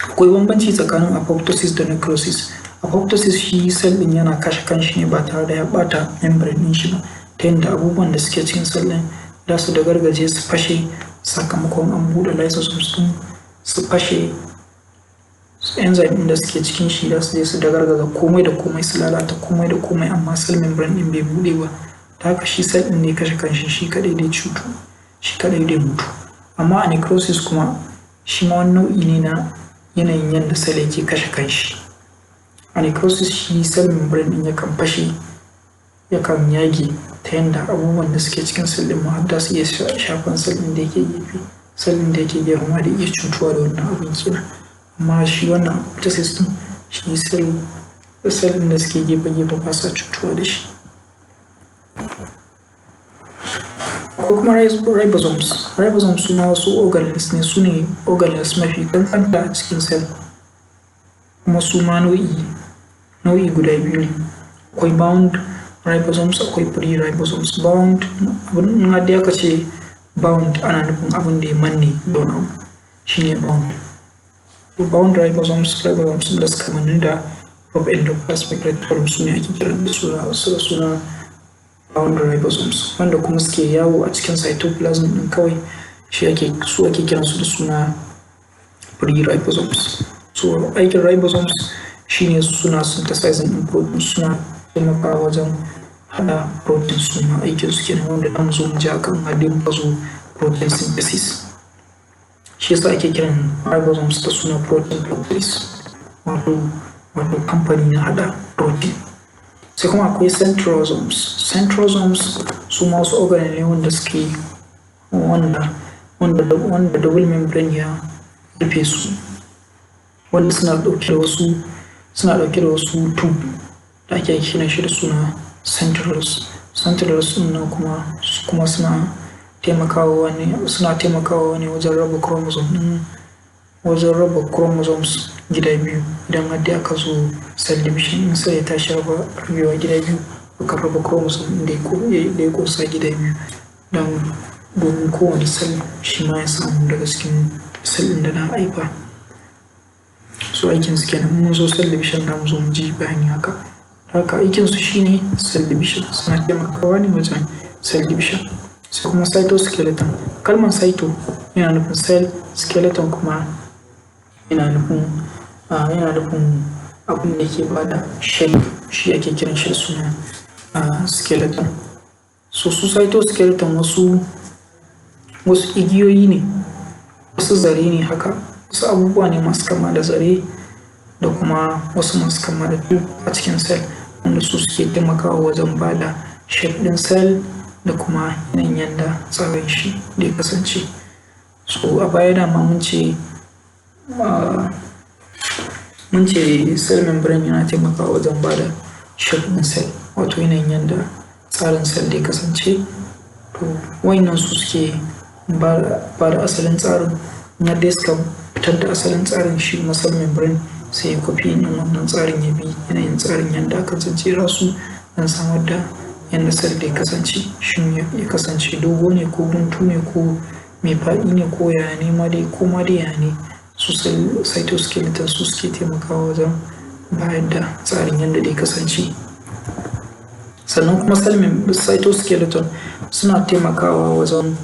Akwai bambanci tsakanin apoptosis da necrosis. Apoptosis shi cell ɗin yana kashe kanshi ne ba tare da ya ɓata membrane ɗin shi ba, ta yadda abubuwan da suke cikin cell ɗin za su dagargaje su fashe sakamakon an buɗe lysosomes ɗin su fashe enzyme ɗin da suke cikin shi za su je su dagargaza komai da komai su lalata komai da komai, amma cell membrane ɗin bai buɗe ba. Ta haka shi cell ɗin ne kashe kanshi, shi kaɗai dai cutu, shi kaɗai dai mutu. Amma a necrosis kuma shi ma wani nau'i ne na yanayin yadda cell yake kashe kanshi. a necrosis shi cell membrane din yakan fashe, yakan yage ta yanda abubuwan da suke cikin cell din har da su iya shafan cell din da yake gefe, cell din da yake gefe ma da iya cutuwa da wannan abin kenan. Amma shi wannan apoptosis din shi cell din da suke gefe ba sa cutuwa da shi. Ko kuma ribosomes su ma wasu organelles ne, su ne organelles mafi kankanta a cikin cell, kuma su ma nau'i guda biyu ne, akwai bound ribosomes akwai free ribosomes. Bound abin da aka ce bound ana nufin abin da ya manne da wani abu shine bound. Bound ribosomes da suka manne da endoplasmic reticulum su ne ake kiran da suna bound ribosomes, wanda kuma suke yawo a cikin cytoplasm din kawai su ake kiran su da suna free ribosomes. So aikin ribosomes shine suna synthesizing din protein, suna taimakawa wajen hada protein, suna aikin su kenan, wanda zamu zo mu ji akan hadin bazo protein synthesis. Shi yasa ake kiran ribosomes da suna protein factories, wato kamfani na hada protein. Sai kuma akwai centrosomes su ma wasu organelle ne wanda suke wanda double membrane ya rufe su, wanda suna dauke da wasu tube da ake kiran shi da suna centrioles din nan kuma suna taimakawa ne wajen raba chromosomes gida biyu. Idan har da aka zo cell division in sai ya tashi rabewa gida biyu, aka raba chromosome da ya kosa gida biyu domin kowane cell shi ma ya samu daga cikin cell din da na haifa. So aikin su kenan, mun zo cell division da mu zo mu ji bayani haka aikin su shine cell division, suna taimakawa ne wajen cell division. Sai kuma cytoskeleton, kalmar cyto yana nufin cell, skeleton kuma yana nufin abin da ke bada shape, shi ake kiran shi da suna skeleton. So su cytoskeleton wasu igiyoyi ne, wasu zare ne haka, wasu abubuwa ne masu kama da zare da kuma wasu masu kama da tube a cikin cell, wanda su suke taimakawa wajen bada shape din cell da kuma yanayin yadda tsarin shi da ya kasance. So a baya dama mun ce cell membrane yana taimakawa wajen bada shape din cell, wato yanayin yadda tsarin cell da ya kasance. To wayannan su suke bada asalin tsarin, yadda suka fitar da asalin tsarin shi na cell membrane sai ya kwafi yin wannan tsarin ya bi yanayin tsarin yadda aka jejjera su don samar da yadda cell da ya kasance, shin ya kasance dogo ne ko guntu ne ko mai faɗi ne ko yaya ne ma dai ko ma dai yaya ne, su cytoskeleton su suke taimakawa wajen bayar da tsarin yadda da ya kasance. Sannan kuma cytoskeleton suna taimakawa wajen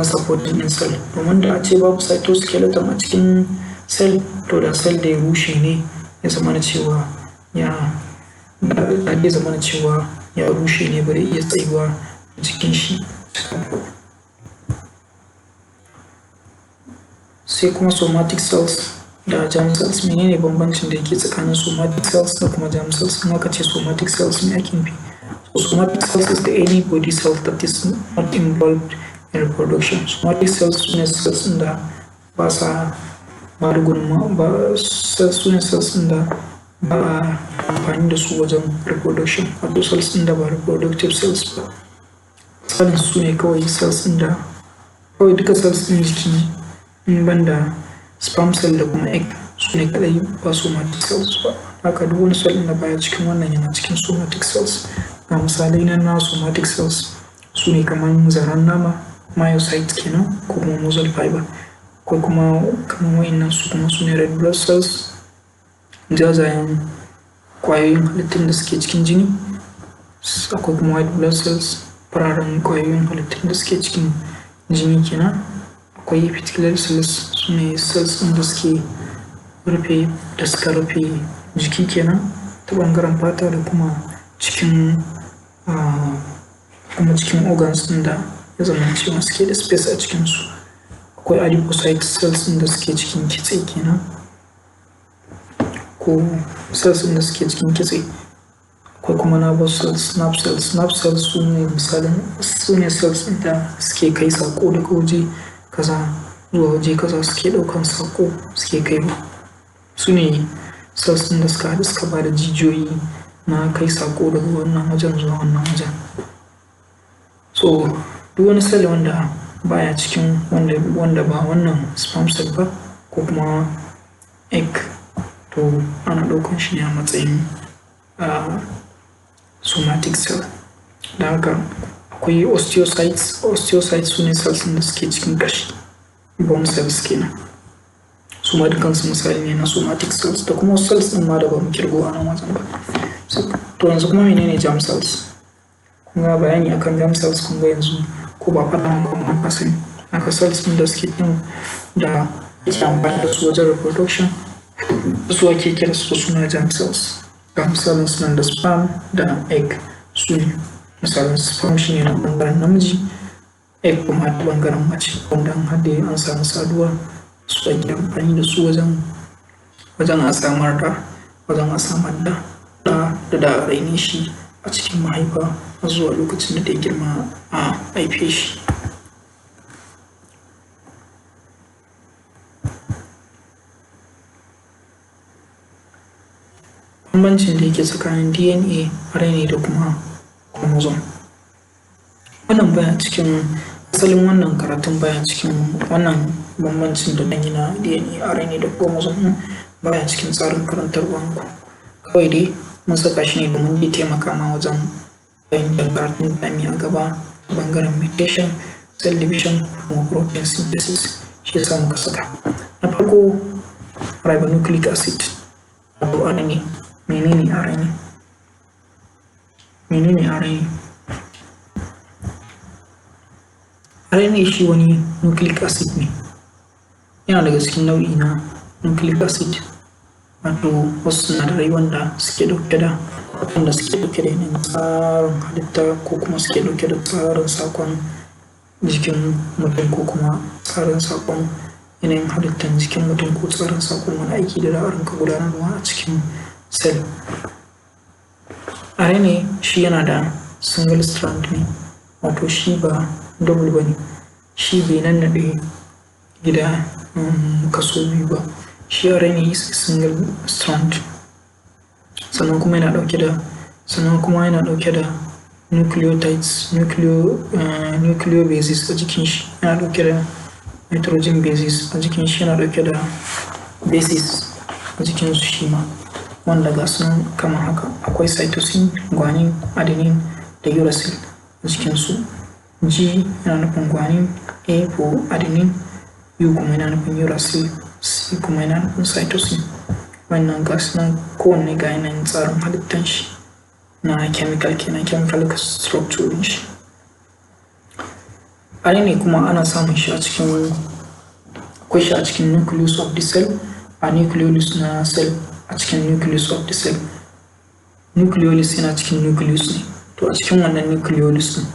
supporting in cell, domin da a ce babu cytoskeleton a cikin cell to da cell da ya rushe ne ya zama cewa ya rushe ne bari iya tsayuwa a cikin shi. Sai kuma somatic cells da germ cells, menene bambancin da yake tsakanin somatic cells da kuma germ cells? In aka ce somatic cells me ake nufi? So somatic cells is the any body cell that is not involved in reproduction. Somatic cells ne cells da ba sa ba da gudunmawa, cells ne cells da ba amfani da su wajen reproduction, wato cells da ba reproductive cells ba. Tsarin su ne kawai cells da kawai duka cells din jiki in banda sperm cell da kuma egg su ne kadai ba somatic cells ba. Haka duk wani cell da baya cikin wannan yana cikin somatic cells. Ga misalai na somatic cells su ne kamar zaren nama, myocyte kenan ko kuma muscle fiber, ko kuma kamar wayannan su kuma su ne red blood cells, jajayen kwayoyin halittun da suke cikin jini. Akwai kuma white blood cells, fararen kwayoyin halittun da suke cikin jini kenan. Akwai epithelial cells, su ne cells da suka rufe jiki kenan ta bangaren fata da kuma cikin organs din da ya zama cewa suke da space a cikinsu. Akwai adipocyte cells da suke cikin kitse kenan. ko cells ɗin da suke cikin kitse. Akwai kuma nervous cells, nerve cells. Nerve cells su ne cells ɗin da suke kai saƙo daga waje kaza zuwa waje kaza, suke ɗaukan saƙo suke kaiwa. Su ne cells ɗin da suka haɗu suka ba da jijiyoyi na kai saƙo daga wannan wajen zuwa wannan wajen. So duk wani cell wanda baya cikin wanda ba wannan sperm cell ba ko kuma egg, to ana ɗaukan shi ne a matsayin somatic cell. Da haka akwai osteocytes. Osteocytes su ne cells da suke cikin ƙashi, bone cells kenan. Su ma dukansu misali ne na somatic cells, da kuma cells ɗin ma da ba mu kirgo a nan wajen ba. To yanzu kuma menene germ cells? Kun ga bayani akan germ cells, kun ga yanzu ko ba faɗa ko ba sani. Haka cells ɗin da suke ɗin da ake amfani da su wajen reproduction su ake kira su da suna germ cells. Ga misalin sunan da sperm da egg su ne. Misalin sperm shi ne na ɓangaren namiji, egg kuma da ɓangaren mace, wanda an haɗe an samu saduwa su ake amfani da su wajen a samar da ɗa da a raine shi a cikin mahaifa zuwa lokacin da ya girma a haife shi. Bambancin da yake tsakanin DNA, RNA da kuma chromosome. Wannan baya cikin asalin wannan karatun, baya cikin wannan bambancin da ɗanyi na DNA, RNA da chromosome baya cikin tsarin karantarwa ku. Kawai dai mun saka shi ne domin ya taimaka ma wajen fahimtar karatun dami a gaba bangaren mutation, cell division, kuma protein synthesis. Shi yasa muka saka. Na farko ribonucleic acid, wato RNA. Menene RNA? RNA shi wani nucleic acid ne, yana daga cikin nau'i na nucleic acid, wato wasu sinadarai wanda suke ɗauke da yanayin tsarin halitta ko kuma suke ɗauke da tsarin saƙon jikin mutum ko kuma tsarin saƙon yanayin halittar jikin mutum ko tsarin saƙon wani aiki da za a rinka gudanarwa a cikin cell. RNA shi yana da single strand ne, wato shi ba double ba ne, shi bai nannaɗe gida kaso biyu ba. Shi RNA is a single strand. Sannan kuma yana ɗauke da nucleotides, nucleobases a jikin shi. Yana ɗauke da nitrogen bases a jikin shi, yana ɗauke da bases a jikin su shi ma, wanda ga sunan kamar haka. Akwai cytosine, guanine, adenine da uracil a jikin su. G yana nufin guanine, A for adenine, U kuma yana nufin uracil, C kuma yana nufin cytosine. Wannan ga sunan kowanne ga yanayin tsarin halittar shi na chemical kenan, chemical structure din shi. RNA kuma ana samun shi akwai shi a cikin nucleus of the cell, a nucleolus na cell a cikin nucleus of the cell. Nucleolus yana cikin nucleus ne, to a cikin wannan nucleolus din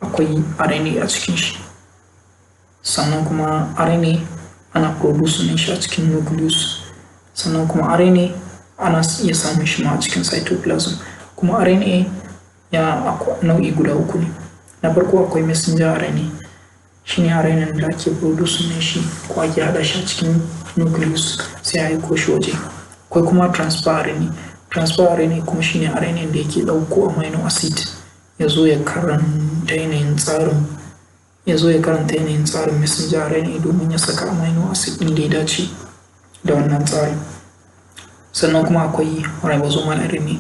akwai RNA a cikin shi. Sannan kuma RNA ana produce ne shi a cikin nucleus. Sannan kuma RNA ana iya samun shi ma a cikin cytoplasm. Kuma RNA nau'i guda uku ne. Na farko akwai messenger RNA, shi ne RNA da ake produce ne shi ko ake haɗa shi a cikin nucleus sai a aiko shi waje. Akwai kuma transfer RNA. Transfer RNA kuma shi ne RNA da yake ɗauko amino acid ya zo ya karanta yanayin tsarin messenger RNA domin ya saka amino acid ɗin da ya dace da wannan tsarin. Sannan kuma akwai ribosomal RNA.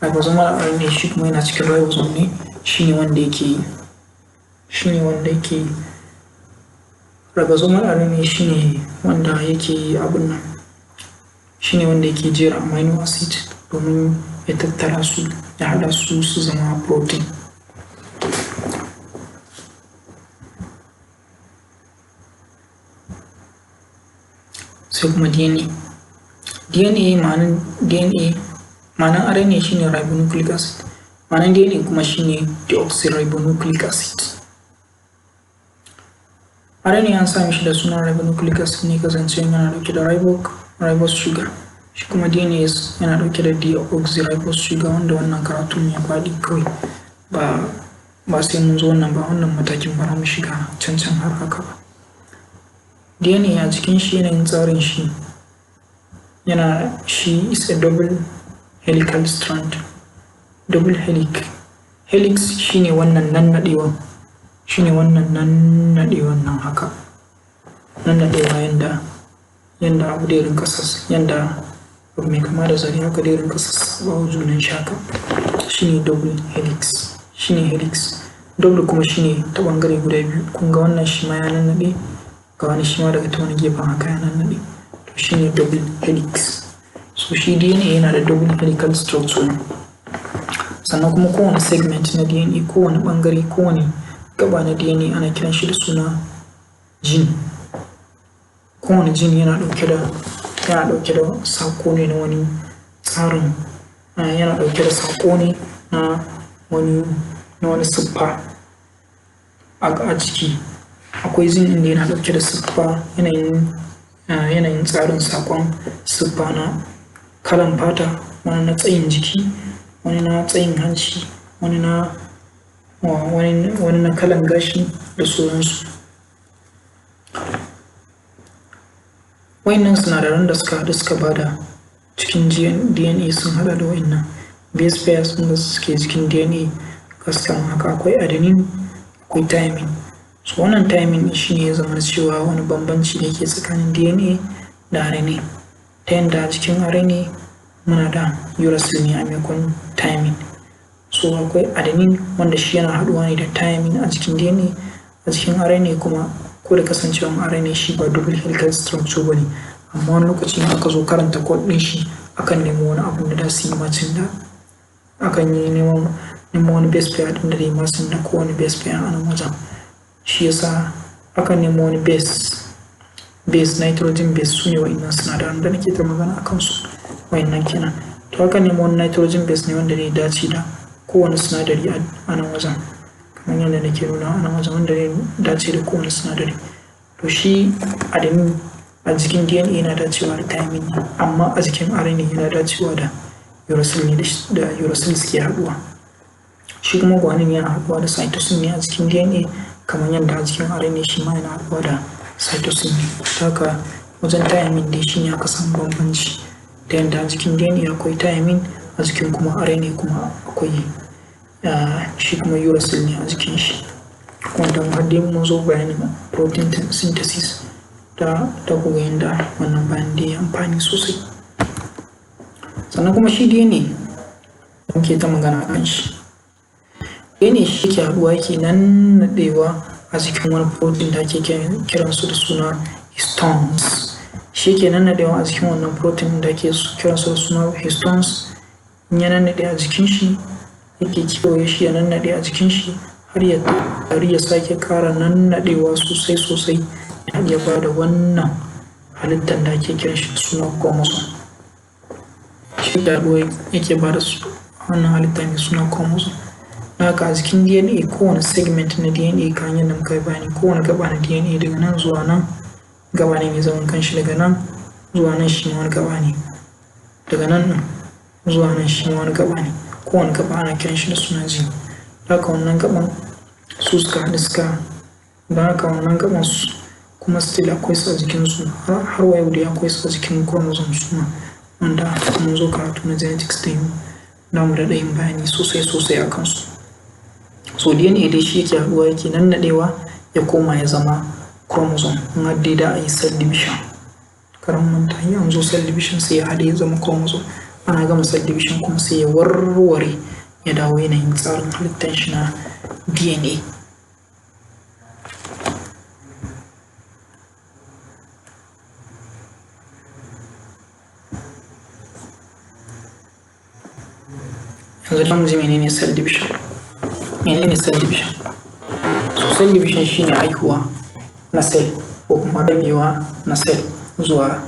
Ribosomal RNA shi kuma yana cikin ribosome ne, shi ne wanda yake ribosomal RNA shi ne wanda yake abin nan, shi ne wanda yake jera amino acid domin ya tattara su ya haɗa su zama protein. Sai kuma DNA. Ma'anan RNA shi ne ribonucleic acid. Ma'anan DNA kuma shi ne deoxyribonucleic acid. RNA an sami shi da sunan ribonucleic acid ne kasance yana dauke da ribose sugar. shi kuma DNA yana ɗauke da deoxyribose sugar, wanda wannan karatun ya faɗi kawai ba sai mun zo wannan ba, wannan matakin ba mu shiga can har haka ba. DNA a cikin shi yanayin tsarin shi is a double helical strand. Double helix shine wannan nannaɗewan, nan haka, nannaɗewa yanda abu da rinka yanda abu mai kama da zare haka da rinka sassaɓawa junan shaka, shine double helix. Double kuma shine ta bangare guda biyu, kun ga wannan shi ma ya nannaɗe, ga wani shi ma daga ta wani gefen haka ya nannaɗe, to shine double helix. So shi DNA yana da double helical structure. Sannan kuma kowane segment na DNA, kowane bangare, kowane gaba na DNA ana kiran shi da suna gene. Kowane gene yana ɗauke da sako ne na wani tsarin, yana ɗauke da sako ne na wani siffa a jiki. Akwai gene inda yana ɗauke da siffa, yanayin tsarin sakon siffa na kalan fata, wani na tsayin jiki, wani na tsayin hanci, wani na kalan gashi da sauransu. Wayannan sinadaran da suka bada cikin DNA sun hada da wayannan base pairs da suke cikin DNA gaskan haka. Akwai adenine, akwai thymine. So wannan thymine shine ya zama cewa wani bambanci da ke tsakanin DNA da RNA, ta yanda a cikin RNA muna da uracil ne a maimakon thymine. So akwai adenine wanda shi yana haduwa ne da thymine a cikin DNA. A cikin RNA kuma, ko da kasancewan RNA shi ba double helical structure bane, amma wani lokaci aka zo karanta code din shi akan nemo wani abu da su yi matching da, akan yi nemo wani base pair din da zai matching da kowane base pair a nan wajen. Shi yasa akan nemo wani base nitrogen base, su ne wa'innan sinadaran da nake ta magana a kansu, wa'innan kenan. To akan nemo wani nitrogen base ne wanda zai dace da kowane sinadari a nan wajen, kamar yadda nake nuna a nan wajen, wanda zai dace da kowane sinadari. To shi adenine a jikin DNA yana dacewa da thymine, amma a jikin RNA yana dacewa da uracil ne, da uracil suke haduwa. Shi kuma guanine yana haduwa da cytosine ne a jikin DNA, kamar yadda a jikin RNA shi ma yana haduwa da cytosine ne. Haka wajen thymine dai shi ne aka samu bambanci, ta yadda a jikin DNA akwai thymine, a jikin kuma RNA kuma akwai shi kuma uracil ne a jikin shi. Wanda har dai mun zo bayanin protein synthesis da kuga yadda wannan bayan da ya amfani sosai. Sannan kuma shi DNA muke ta magana a kan shi. DNA shi ke haɗuwa yake nannaɗewa a cikin wani protein da ake kiransu da suna histones. Shi ke nannaɗewa a cikin wannan protein da ake kiransu da suna histones. In ya nannaɗe a jikin shi, yake kewaye shi ya nannaɗe a jikin shi har ya sake ƙara nannaɗewa sosai ya ba da wannan halittar da ake kiran shi da suna chromosome. Shi da yake ba da wannan halitta mai suna chromosome. Haka a jikin DNA, kowane segment na DNA kan yadda muka yi bayani, kowane gaba na DNA daga nan zuwa nan gaba ne mai zaman kanshi, daga nan zuwa nan shi wani gaba ne, daga nan zuwa nan shi wani gaba ne. Kowane gaba ana kiran shi da suna gene. Haka wannan gaban su suka haɗu da haka wannan gaban su kuma still akwai su a jikinsu, har wa yau dai akwai su a jikin chromosome su ma, wanda mun zo karatu na genetics da mu daɗa yin bayani sosai a kansu. So DNA dai shi yake haɗuwa yake nannaɗewa ya koma ya zama chromosome. In har dai da a yi cell division, karan manta an zo cell division sai ya haɗe ya zama chromosome. Ana gama cell division kuma sai ya warware ya dawo yanayin tsarin halittar shi na DNA. Yanzu da mu ji menene cell division. So cell division shine haihuwa na cell ko kuma rabewa na cell zuwa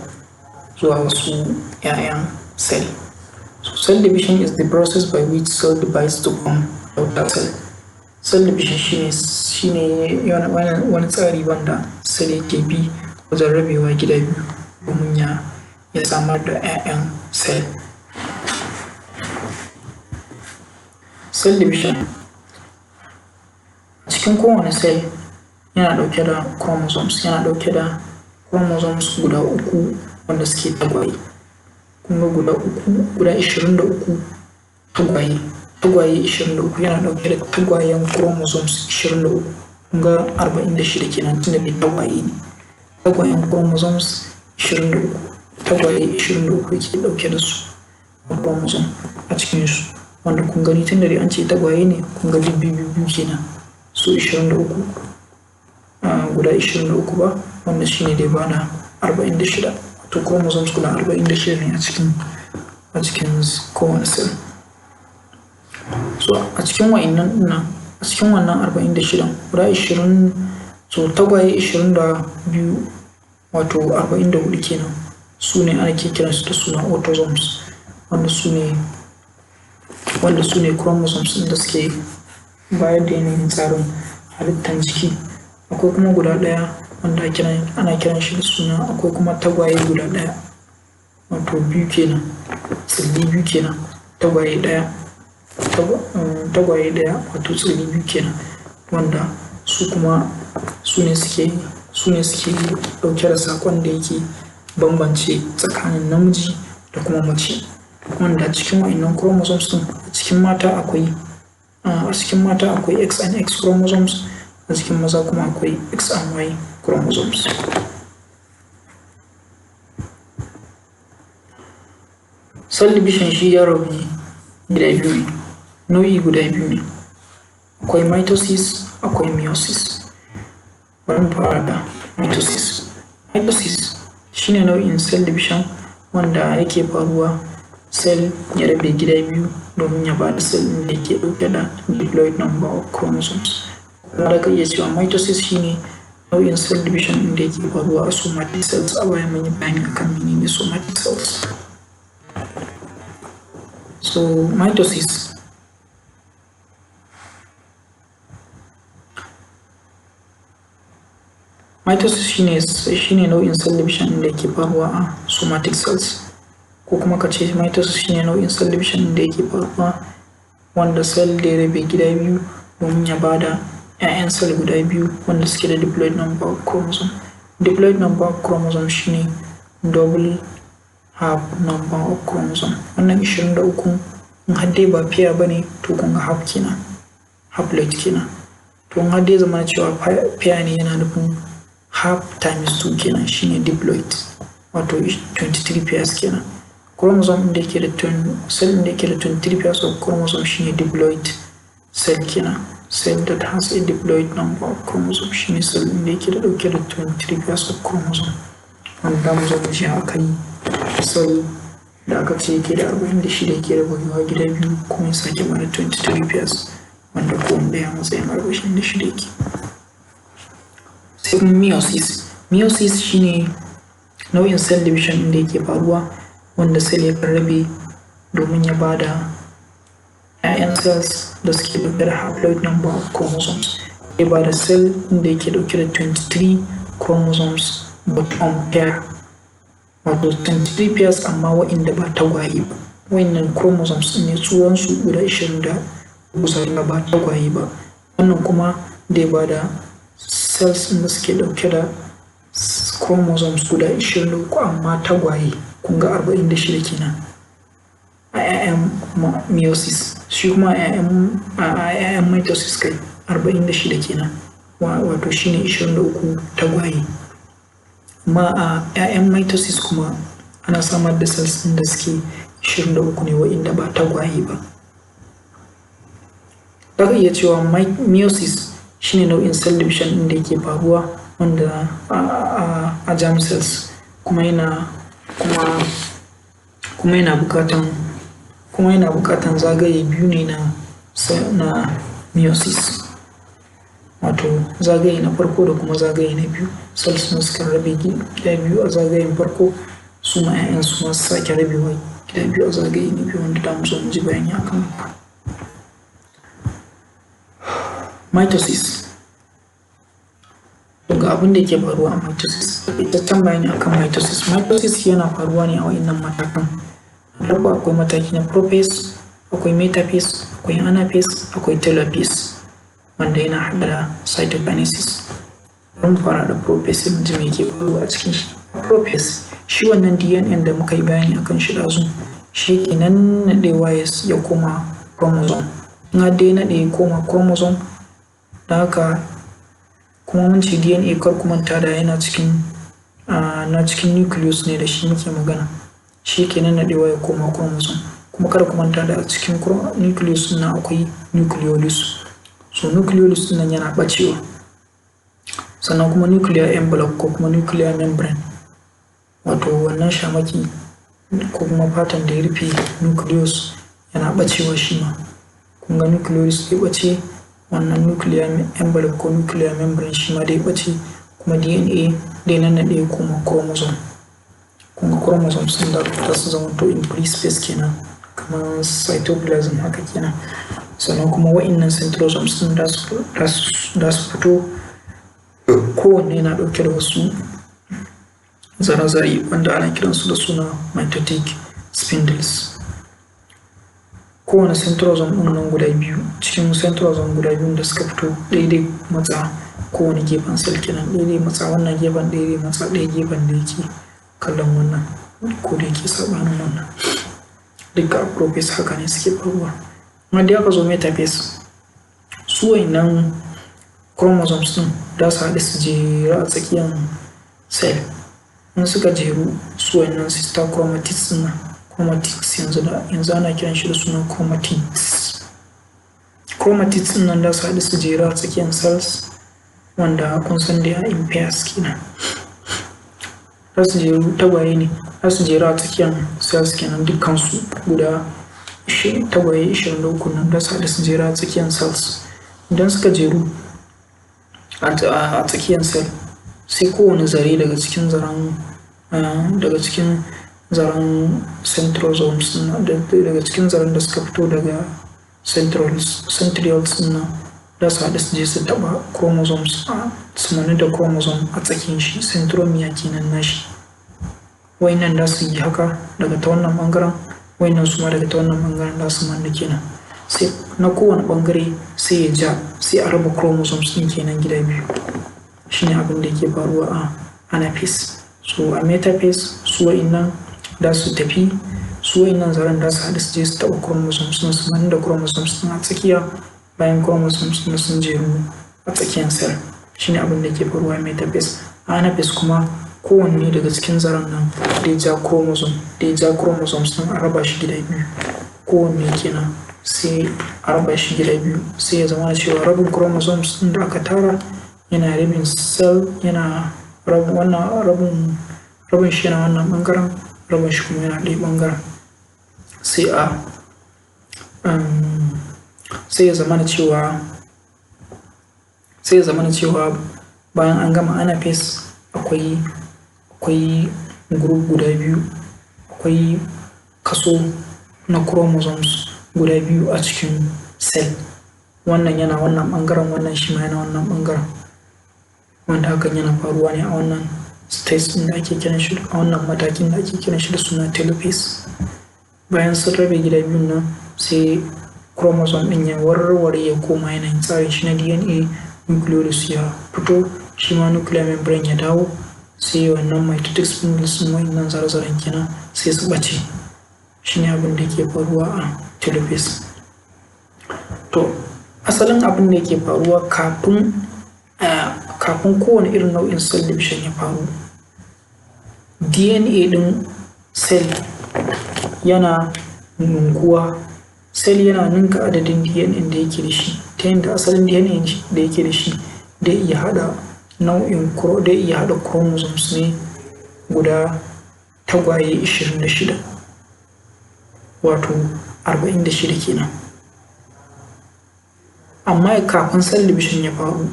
wasu 'ya'yan cell. So cell division is the process by which cell divides to form daughter cell. Cell division shine wani tsari wanda cell yake bi wajen rabewa gida biyu domin ya samar da 'ya'yan cell. Cell division. Cikin kowane cell yana ɗauke da chromosomes, yana ɗauke da chromosomes guda 3 wanda suke tagwaye. Kun ga guda 23 tagwaye 23 yana ɗauke da tagwayen chromosomes 23. Kun ga 46 kenan tunda dai tagwaye ne. Tagwayen chromosomes 23, tagwaye 23 ke ɗauke da su a chromosome a cikin su, wanda kun gani tunda dai an ce tagwaye ne, kun ga biyu kenan, su 23 guda 23 ba, wanda shine dai bana 46, to chromosomes guda 46 ne a cikin kowane cell. So a cikin wannan 46 guda 20, so tagwaye 22 wato 44 kenan, su ne ake kiransu da suna autosomes, wanda su ne chromosomes da suke bayar da yanayin tsarin halittar jiki. Akwai kuma guda ɗaya wanda ana kiran shi da suna, akwai kuma tagwaye guda ɗaya wato biyu kenan, tsilli biyu kenan, tagwaye ɗaya wato tsilli biyu kenan, wanda su kuma su ne suke ɗauke da saƙon da yake bambance tsakanin namiji da kuma mace, wanda cikin wa'innan chromosomes din a cikin mata akwai X and X chromosomes, a cikin maza kuma akwai X and Y chromosomes. Cell division shi ya rabu gida biyu ne, nau'i guda biyu ne, akwai mitosis akwai meiosis. Bari mu fara da mitosis. Mitosis shine nau'in cell division wanda yake faruwa cell ya rabe gida biyu domin ya bada cell ɗin da yake ɗauke da diploid number of chromosomes. Kuma da ka iya cewa mitosis shine nau'in cell division ɗin da yake faruwa a somatic cells. A baya mun yi bayani akan menene somatic cells. So mitosis shine nau'in cell division ɗin da yake faruwa a somatic cells, ko kuma ka ce mitosis shine nau'in cell division ɗin da yake faruwa wanda cell da ya rabe gida biyu domin ya bada 'ya'yan cell guda biyu wanda suke da diploid number of chromosome. Diploid number of chromosome shine double half number of chromosome. Wannan 23 in har dai ba pair bane to kun ga half kenan, haploid kenan. To in har dai zama cewa pair ne yana nufin half times 2 kenan, shine diploid, wato 23 pairs kenan. Chromosome da yake da cell da yake da 23 pairs of chromosome shine diploid cell kenan. Cell that has a diploid number of chromosome shine cell da yake da dauke da 23 pairs of chromosome. Wanda mu zo mu ji aka yi cell da aka ce yake da 46 yake da rabuwa gida biyu kuma ya sake mana 23 pairs, wanda kowanne ya matsayin 46 yake. Sai kuma meiosis. Meiosis shine nau'in cell division da yake faruwa wanda cell ya rabe domin ya bada 'ya'yan cells da suke dauke da haploid number of chromosomes. Ya bada cell da yake dauke da 23 chromosomes but unpaired, wato 23 pairs amma wa'inda ba tagwaye ba. Wa'innan chromosomes ne tsuransu guda 20 ba tagwaye ba. Wannan kuma da ya bada cells da suke dauke da chromosomes guda 23 amma tagwaye, kun ga 46 kenan a 'ya'yan meiosis. Shi kuma a 'ya'yan mitosis kai 46 kenan, wato shine 23 tagwaye. Amma a 'ya'yan mitosis kuma ana samar da cells ɗin da suke 23 ne wa'inda ba tagwaye ba. Za ka iya cewa meiosis shine nau'in cell division ɗin da yake faruwa wanda a germ cells kuma yana bukatan zagaye biyu ne na meiosis, wato zagaye na farko da kuma zagaye na biyu. Cells na suka rabe gida biyu a zagayen farko, su ma 'ya'yan su ma su sake rabewa gida biyu a zagaye na biyu, wanda da mu zo mu ji bayani akan mitosis. ga abin da ke faruwa a mitosis. Taƙaitaccen bayani akan mitosis. Mitosis yana faruwa ne a wa'innan matakan. Farko akwai mataki na prophase, akwai metaphase, akwai anaphase, akwai telophase, wanda yana haɗa da cytokinesis. Bari mu fara da prophase mu ji me ke faruwa a cikin shi. Prophase shi wannan DNA da muka yi bayani akan shi ɗazu, shi ke nannaɗewa ya koma chromosome. In har dai naɗe ya koma chromosome, da haka kuma mun ce DNA kar ku manta da yana cikin na cikin nucleus ne da shi muke magana. Shi ke nannaɗewa ya koma chromosome. Kuma kar ku manta da a cikin nucleus nan akwai nucleolus. So nucleolus nan yana ɓacewa. Sannan kuma nuclear envelope ko kuma nuclear membrane, wato wannan shamaki ko kuma fatan da ya rufe nucleus yana ɓacewa shi ma. Kun ga nucleolus ya ɓace, wannan nuclear envelope ko nuclear membrane shi ma dai ɓace, kuma DNA dai nannaɗe ya koma chromosome. Kun ga chromosomes sun da su zama to in free space kenan, kamar cytoplasm haka kenan. Sannan kuma wa'innan centrosomes sun da su fito, kowanne yana ɗauke da wasu zare-zare wanda ana kiransu da suna mitotic spindles. Kowane centrosome ɗin nan guda biyu, cikin centrosome guda biyu da suka fito daidai matsa kowane gefen cell kenan, daidai matsa wannan gefen, daidai matsa ɗaya gefen da yake kallon wannan ko da yake saɓanin wannan. Duka a prophase haka ne suke faruwa. Amma da aka zo metaphase, su wa'innan chromosomes ɗin za su haɗu su jera a tsakiyar cell. In suka jeru, su wa'innan sister chromatids ɗin nan, chromatids yanzu ana kiran shi da sunan chromatids. Chromatids ɗin nan za su haɗu su jera a tsakiyar cells, wanda kun san da in pairs kenan. Za su jeru, tagwaye ne, za su jera a tsakiyar cells kenan dukkansu guda tagwaye 23 nan za su haɗu su jera a tsakiyar cells. Idan suka jeru a tsakiyar cell, sai kowane zare daga cikin zaren centrosomes daga cikin zaren da suka fito daga centrioles nan za su haɗu su je su taɓa chromosomes su manu da chromosome a tsakiyar shi, centromere kenan nashi. Wayannan za su yi haka daga ta wannan ɓangaren, wayannan su ma daga ta wannan ɓangaren za su manu kenan. Sai na kowane ɓangare sai ya ja, sai a raba chromosomes ɗin kenan gida biyu. Shine abin da yake faruwa a anaphase. So a metaphase, su wa'innan da su tafi, su wa'innan zaren da su haɗu su je su taɓa chromosomes ɗin su manu da chromosomes ɗin a tsakiya, bayan chromosomes ɗin sun jeru a tsakiyar cell. Shine abin da yake faruwa a metaphase. A anaphase kuma kowanne daga cikin zaren nan da ya ja chromosomes ɗin a raba shi gida biyu. Kowanne kenan sai a raba shi gida biyu, sai ya zama cewa rabin chromosomes ɗin da aka tara yana rabin cell, yana rabin shi yana wannan ɓangaren, rabin shi kuma yana ɗaya ɓangaren. Sai ya zama cewa bayan an gama anaphase akwai group guda biyu, akwai kaso na chromosomes guda biyu a cikin cell. Wannan yana wannan ɓangaren, wannan shi ma yana wannan ɓangaren, wanda hakan yana faruwa ne a wannan stage ɗin da ake kiran shi, a wannan matakin da ake kiran shi da suna telophase. Bayan sun rabe gida biyun nan, sai chromosome ɗin ya warware ya koma yanayin tsarin shi na DNA, nucleolus ya fito, shi ma nuclear membrane ya dawo, sai wannan mitotic spindles ɗin wa'innan zare-zaren kenan sai su ɓace. Shine abin da ke faruwa a telophase. To asalin abin da yake faruwa kafin kowane irin nau'in cell division ya faru, DNA ɗin cell yana ninkuwa, cell yana ninka adadin DNA da yake da shi, ta yadda asalin DNA da yake da shi da iya haɗa chromosomes ne guda tagwaye 26, wato 46 kenan. Amma kafin cell division ya faru,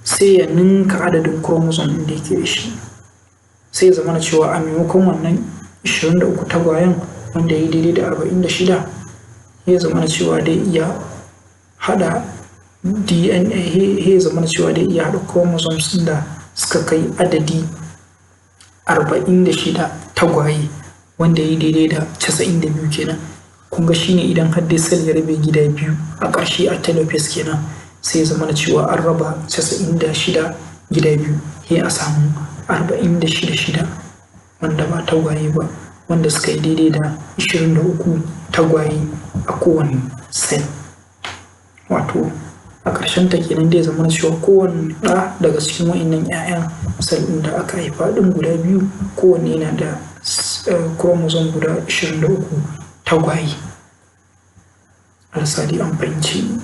sai ya ninka adadin chromosome da yake da shi, sai ya zama na cewa a maimakon wannan 23 tagwayen wanda ya yi daidai da 46, ya zama na cewa dai iya haɗa DNA he zama cewa dai iya haɗa chromosomes da suka kai adadi 46 tagwaye, wanda ya yi daidai da 92 kenan. Kun ga shine idan har dai cell ya rabe gida biyu a ƙarshe a telophase kenan, sai zama cewa an raba 96 gida biyu, sai a samu 46 wanda ba tagwaye ba, wanda suka yi daidai da 23 tagwaye a kowane cell. Wato a ƙarshen ta kenan dai zama cewa kowane ɗa daga cikin wa'innan 'ya'yan cell ɗin da aka haifa ɗin guda biyu, kowanne yana da chromosome guda 23 tagwaye. Alsa dai an fahimci.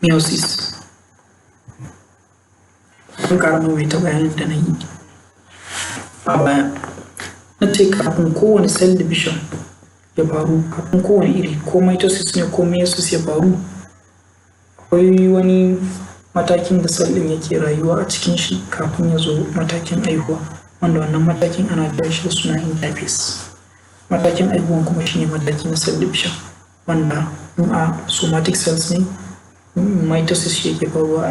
Meiosis. An ƙara maimaita bayanin da na yi a baya. Na ce kafin kowane cell division ya faru, kafin kowane iri, ko mitosis ne ko meiosis ya faru, akwai wani matakin da cell ɗin yake rayuwa a cikin shi kafin ya zo matakin haihuwa, wanda wannan matakin ana kiran shi da suna interphase. Matakin haihuwan kuma shine mataki na cell division, wanda in a somatic cells ne mitosis shi yake faruwa,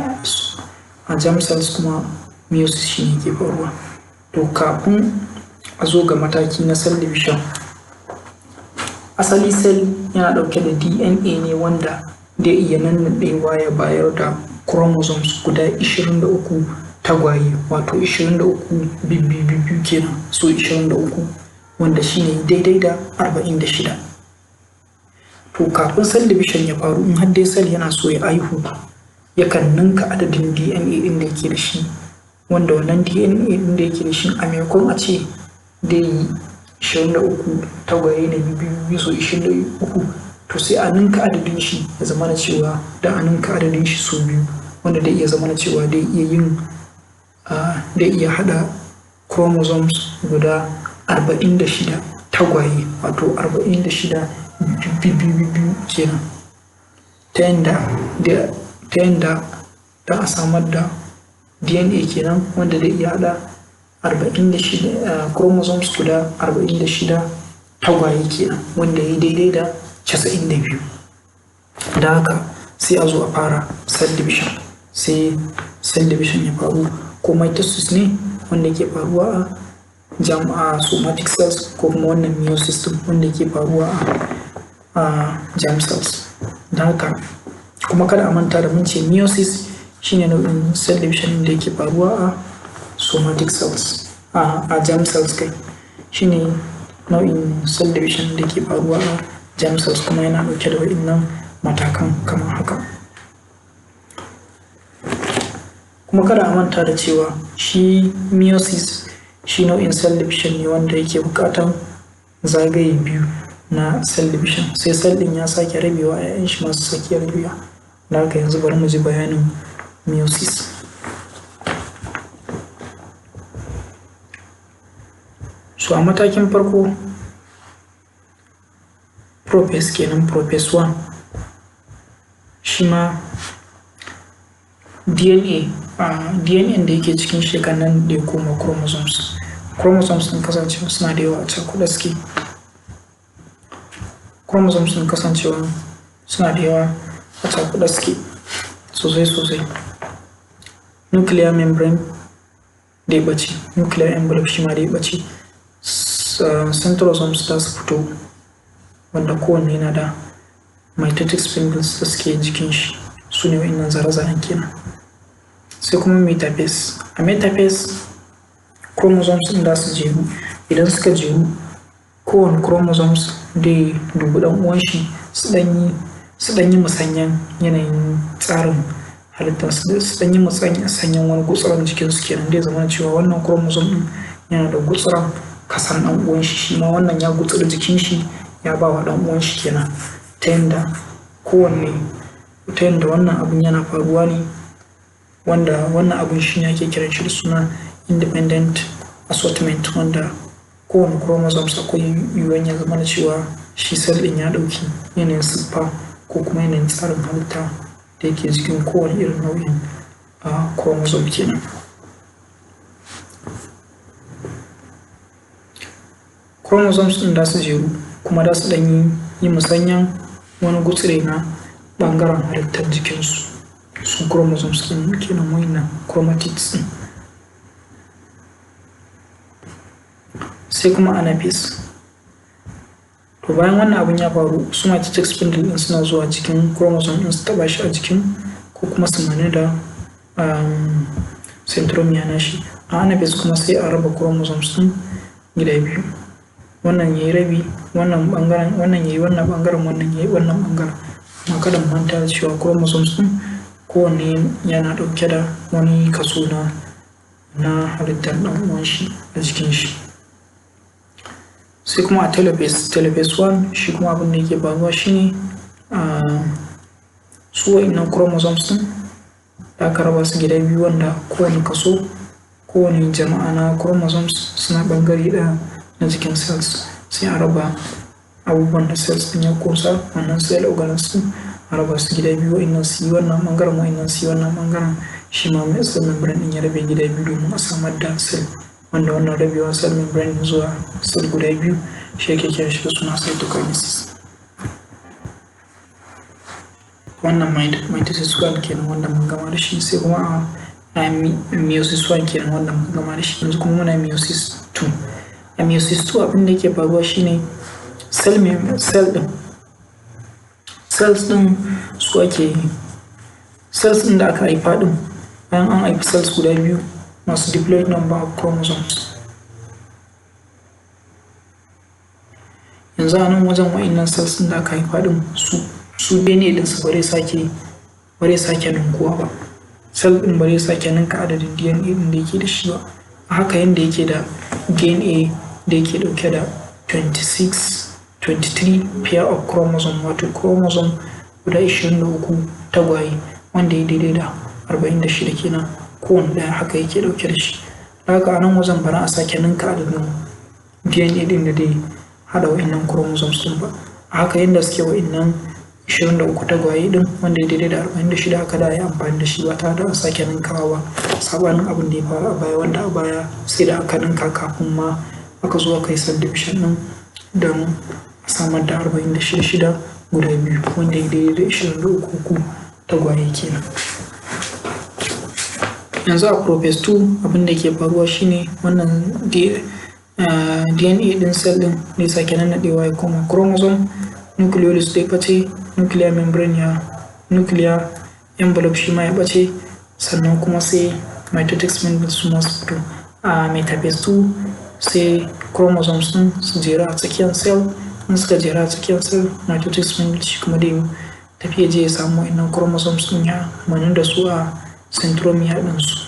a germ cells kuma meiosis shi ne yake faruwa. To kafin a zo ga mataki na cell division, asali cell yana ɗauke da DNA ne wanda zai iya nannaɗewa ya bayar da chromosomes guda 23 tagwaye, wato 23 bibbiyu kenan, so 23, wanda shine daidai da 46. To kafin cell division ya faru, in har dai cell yana so ya haihu, yakan ninka adadin DNA ɗin da yake da shi, wanda wannan DNA ɗin da yake da shi a maimakon a ce dai yi 23 tagwaye na bibbiyu so 23, to sai a ninka adadin shi ya zama na cewa da a ninka adadin shi so biyu, wanda dai iya zama na cewa dai iya yin dai iya haɗa chromosomes guda 46 tagwaye, wato 46 bibbiyu kenan, ta yanda da a samar da DNA kenan wanda zai iya haɗa 46 chromosomes guda 46 tagwaye kenan, wanda ya yi daidai da 92. Da haka sai a zo a fara cell division, sai cell division ya faru, ko mitosis ne wanda ke faruwa a somatic cells, ko kuma wannan meiosis wanda ke faruwa a germ cells. Da haka kuma kada a manta da mun ce meiosis shine nau'in cell division da yake faruwa a somatic cells, a germ cells kai, shine nau'in cell division da ke faruwa a germ cells, kuma yana dauke da wa'innan matakan kamar haka. Kuma kada a manta da cewa shi meiosis shi nau'in cell division ne wanda yake buƙatar zagaye biyu na cell division, sai cell ɗin ya sake rabewa, 'ya'yan shi masu sake rabewa. Da haka yanzu bari mu ji bayanin meiosis. So a matakin farko, prophase kenan, prophase 1, shi ma DNA da yake cikin shi kan nan da ya koma chromosomes sun kasance suna da yawa a cakuɗa suke. Chromosomes sun kasancewa suna da yawa a cakuɗa suke sosai. Nuclear membrane da ya ɓace, nuclear envelope shi ma da ya ɓace, centrosomes za su fito, wanda kowanne yana da mitotic spindles da suke jikin shi, su ne wa'innan zare-zaren kenan. Sai kuma metaphase. A metaphase, chromosomes ɗin da su jeru, idan suka jeru, kowane chromosomes dai dubi ɗan uwan shi su ɗan yi musanyen yanayin tsarin halittar su ɗan yi musanyen wani gutsuran jikin su kenan, dai zama cewa wannan chromosome ɗin yana da gutsuran kasan ɗan uwan shi, shi ma wannan ya gutsura jikin shi ya ba wa ɗan uwan shi kenan, ta yanda wannan abun yana faruwa ne, wanda wannan abun shi ne ake kiran shi da suna independent assortment, wanda kowane chromosomes akwai yiwuwan ya zama da cewa shi cell ɗin ya ɗauki yanayin siffa ko kuma yanayin tsarin halitta da yake jikin kowane irin nau'in chromosome kenan. chromosomes ɗin da su jeru kuma da su ɗan yi musanyan wani gutsire na ɓangaren halittar jikinsu. Su chromosomes ɗin kenan wa'innan chromatids ɗin. Sai kuma anaphase. To bayan wannan abin ya faru, su mitotic spindle ɗin suna zuwa cikin chromosome ɗin su taɓa shi a jikin ko kuma su manu da centromere na shi. A anaphase kuma sai a raba chromosomes ɗin gida biyu. Wannan yayi rabi, wannan ɓangaren, wannan yayi wannan ɓangaren, wannan yayi wannan ɓangaren. Amma kada mu manta da cewa chromosomes ɗin kowanne yana ɗauke da wani kaso na halittar ɗan uwan shi a jikin shi. Sai kuma a telophase 1 shi kuma abin da yake faruwa shine su wa'innan chromosomes ɗin da aka raba su gida biyu wanda kowane kaso, kowane jama'a na chromosomes suna ɓangare ɗaya na jikin cells. Sai a raba abubuwan da cells ɗin ya ƙunsa, wannan cell organelles ɗin a raba su gida biyu, wa'innan su yi wannan ɓangaren, wa'innan su yi wannan ɓangaren. Shi ma cell membrane ɗin ya rabe gida biyu domin a samar da cell, wanda wannan rabewa cell membrane zuwa cell guda biyu shi yake kiran shi da suna cytokinesis. Wannan mitosis 1 kenan wanda mun gama da shi. Sai kuma a meiosis 1 kenan wanda mun gama da shi. Yanzu kuma muna meiosis 2. A meiosis 2 abin da yake faruwa shine cells ɗin su ake cells ɗin da aka haifa ɗin bayan an haifi cells guda biyu masu diploid number of chromosomes. Yanzu a nan wajen wa'innan cells ɗin da aka haifa ɗin su DNA ɗin su bare sake ninkuwa ba. Cell ɗin bare sake ninka adadin DNA ɗin da yake da shi ba. A haka yanda yake da DNA da yake ɗauke da 23 pair of chromosome, wato chromosome guda 23 tagwaye wanda ya daidai da 46 kenan kowane ɗaya, haka yake ɗauke da shi. Haka a nan wajen bara a sake ninka adadin DNA ɗin da dai haɗa wa'innan chromosomes ɗin ba. A haka yanda suke wa'innan 23 tagwaye ɗin wanda ya daidai da 46 haka da a yi amfani da shi ba tare da a sake ninkawa ba. Saɓanin abin da ya faru a baya, wanda a baya sai da aka ninka kafin ma aka zo aka yi subdivision ɗin don a samar da 46 guda biyu wanda ya daidai da 23 tagwaye kenan. Yanzu a prophase 2 abin da ke faruwa shine wannan DNA ɗin cell ɗin zai sake nannaɗewa ya koma chromosome, nucleolus zai ɓace, nuclear membrane nuclear envelope shi ma ya ɓace, sannan kuma sai mitotic spindle su masu fito. A metaphase 2 sai chromosomes ɗin su jera a tsakiyar cell, in suka jera a tsakiyar cell mitotic spindle shi kuma dai tafiya je ya samu wa'innan chromosomes ɗin ya manu da su a centromere ɗinsu.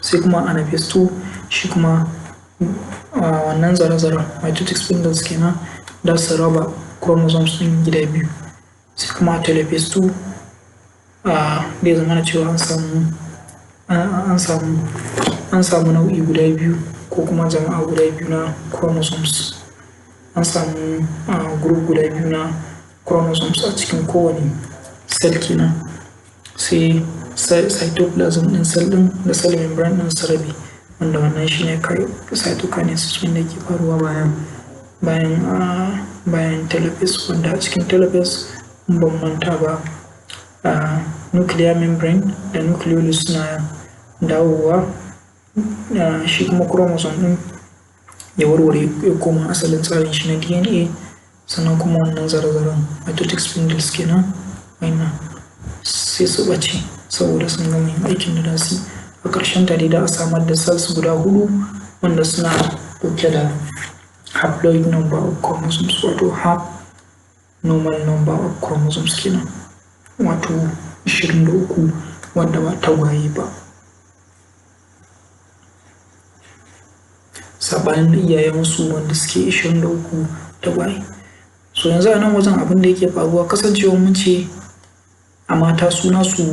Sai kuma anaphase 2 shi kuma wannan zare-zaren mitotic spindles kenan da su raba chromosomes ɗin gida biyu. Sai kuma a telophase 2 zai zama na cewa an samu nau'i guda biyu ko kuma jama'a guda biyu na chromosomes. An samu group guda biyu na chromosomes a cikin kowane cell kenan. Sai cytoplasm ɗin cell ɗin da cell membrane ɗin su rabe, wanda wannan shine cytokinesis wanda ke faruwa bayan telophase, wanda a cikin telophase in ban manta ba nuclear membrane da nucleolus suna dawowa, shi kuma chromosome ɗin ya warware ya koma asalin tsarin shi na DNA, sannan kuma wannan zare-zaren mitotic spindles kenan wannan sai su ɓace saboda sun gama yin aikin da su. A ƙarshen ta dai da a samar da cells guda 4 wanda suna ɗauke da haploid number of chromosomes, wato half normal number of chromosomes kenan, wato 23 wanda ba tagwaye ba. Saɓanin da iyayensu wanda suke 23 tagwaye. So yanzu a nan wajen abin da yake faruwa, kasancewa mun ce a mata suna su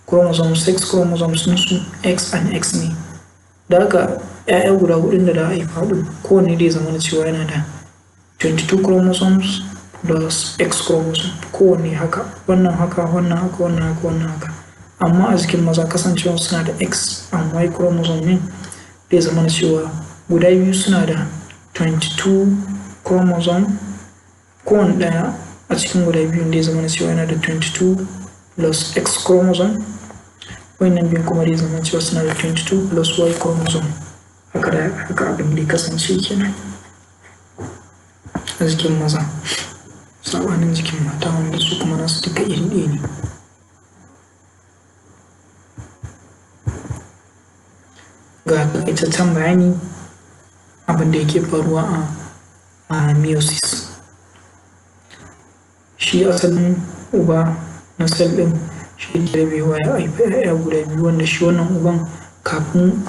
chromosomes, sex chromosomes su X and X ne. Da haka 'ya'ya guda hudun da a haifa ɗin kowanne dai zama na cewa yana da 22 chromosomes plus X chromosome, kowanne haka, wannan haka, wannan haka, wannan haka, wannan haka. Amma a jikin maza kasancewa suna da X and Y chromosome ne, zai zama na cewa guda biyu suna da 22 chromosome, kowane ɗaya a cikin guda biyun da ya zama cewa yana da 22 plus X chromosome, wannan biyun kuma da ya zama cewa suna da 22 plus Y chromosome. Haka abin da ya kasance kenan a jikin maza, saɓanin jikin mata wanda su kuma nasu duka iri ɗaya ne. Ga taƙaitaccen bayani abin da yake faruwa a meiosis. Shi asalin uba na cell ɗin shi yake rabewa ya haifi 'ya'ya guda biyu, wanda shi wannan uban kafin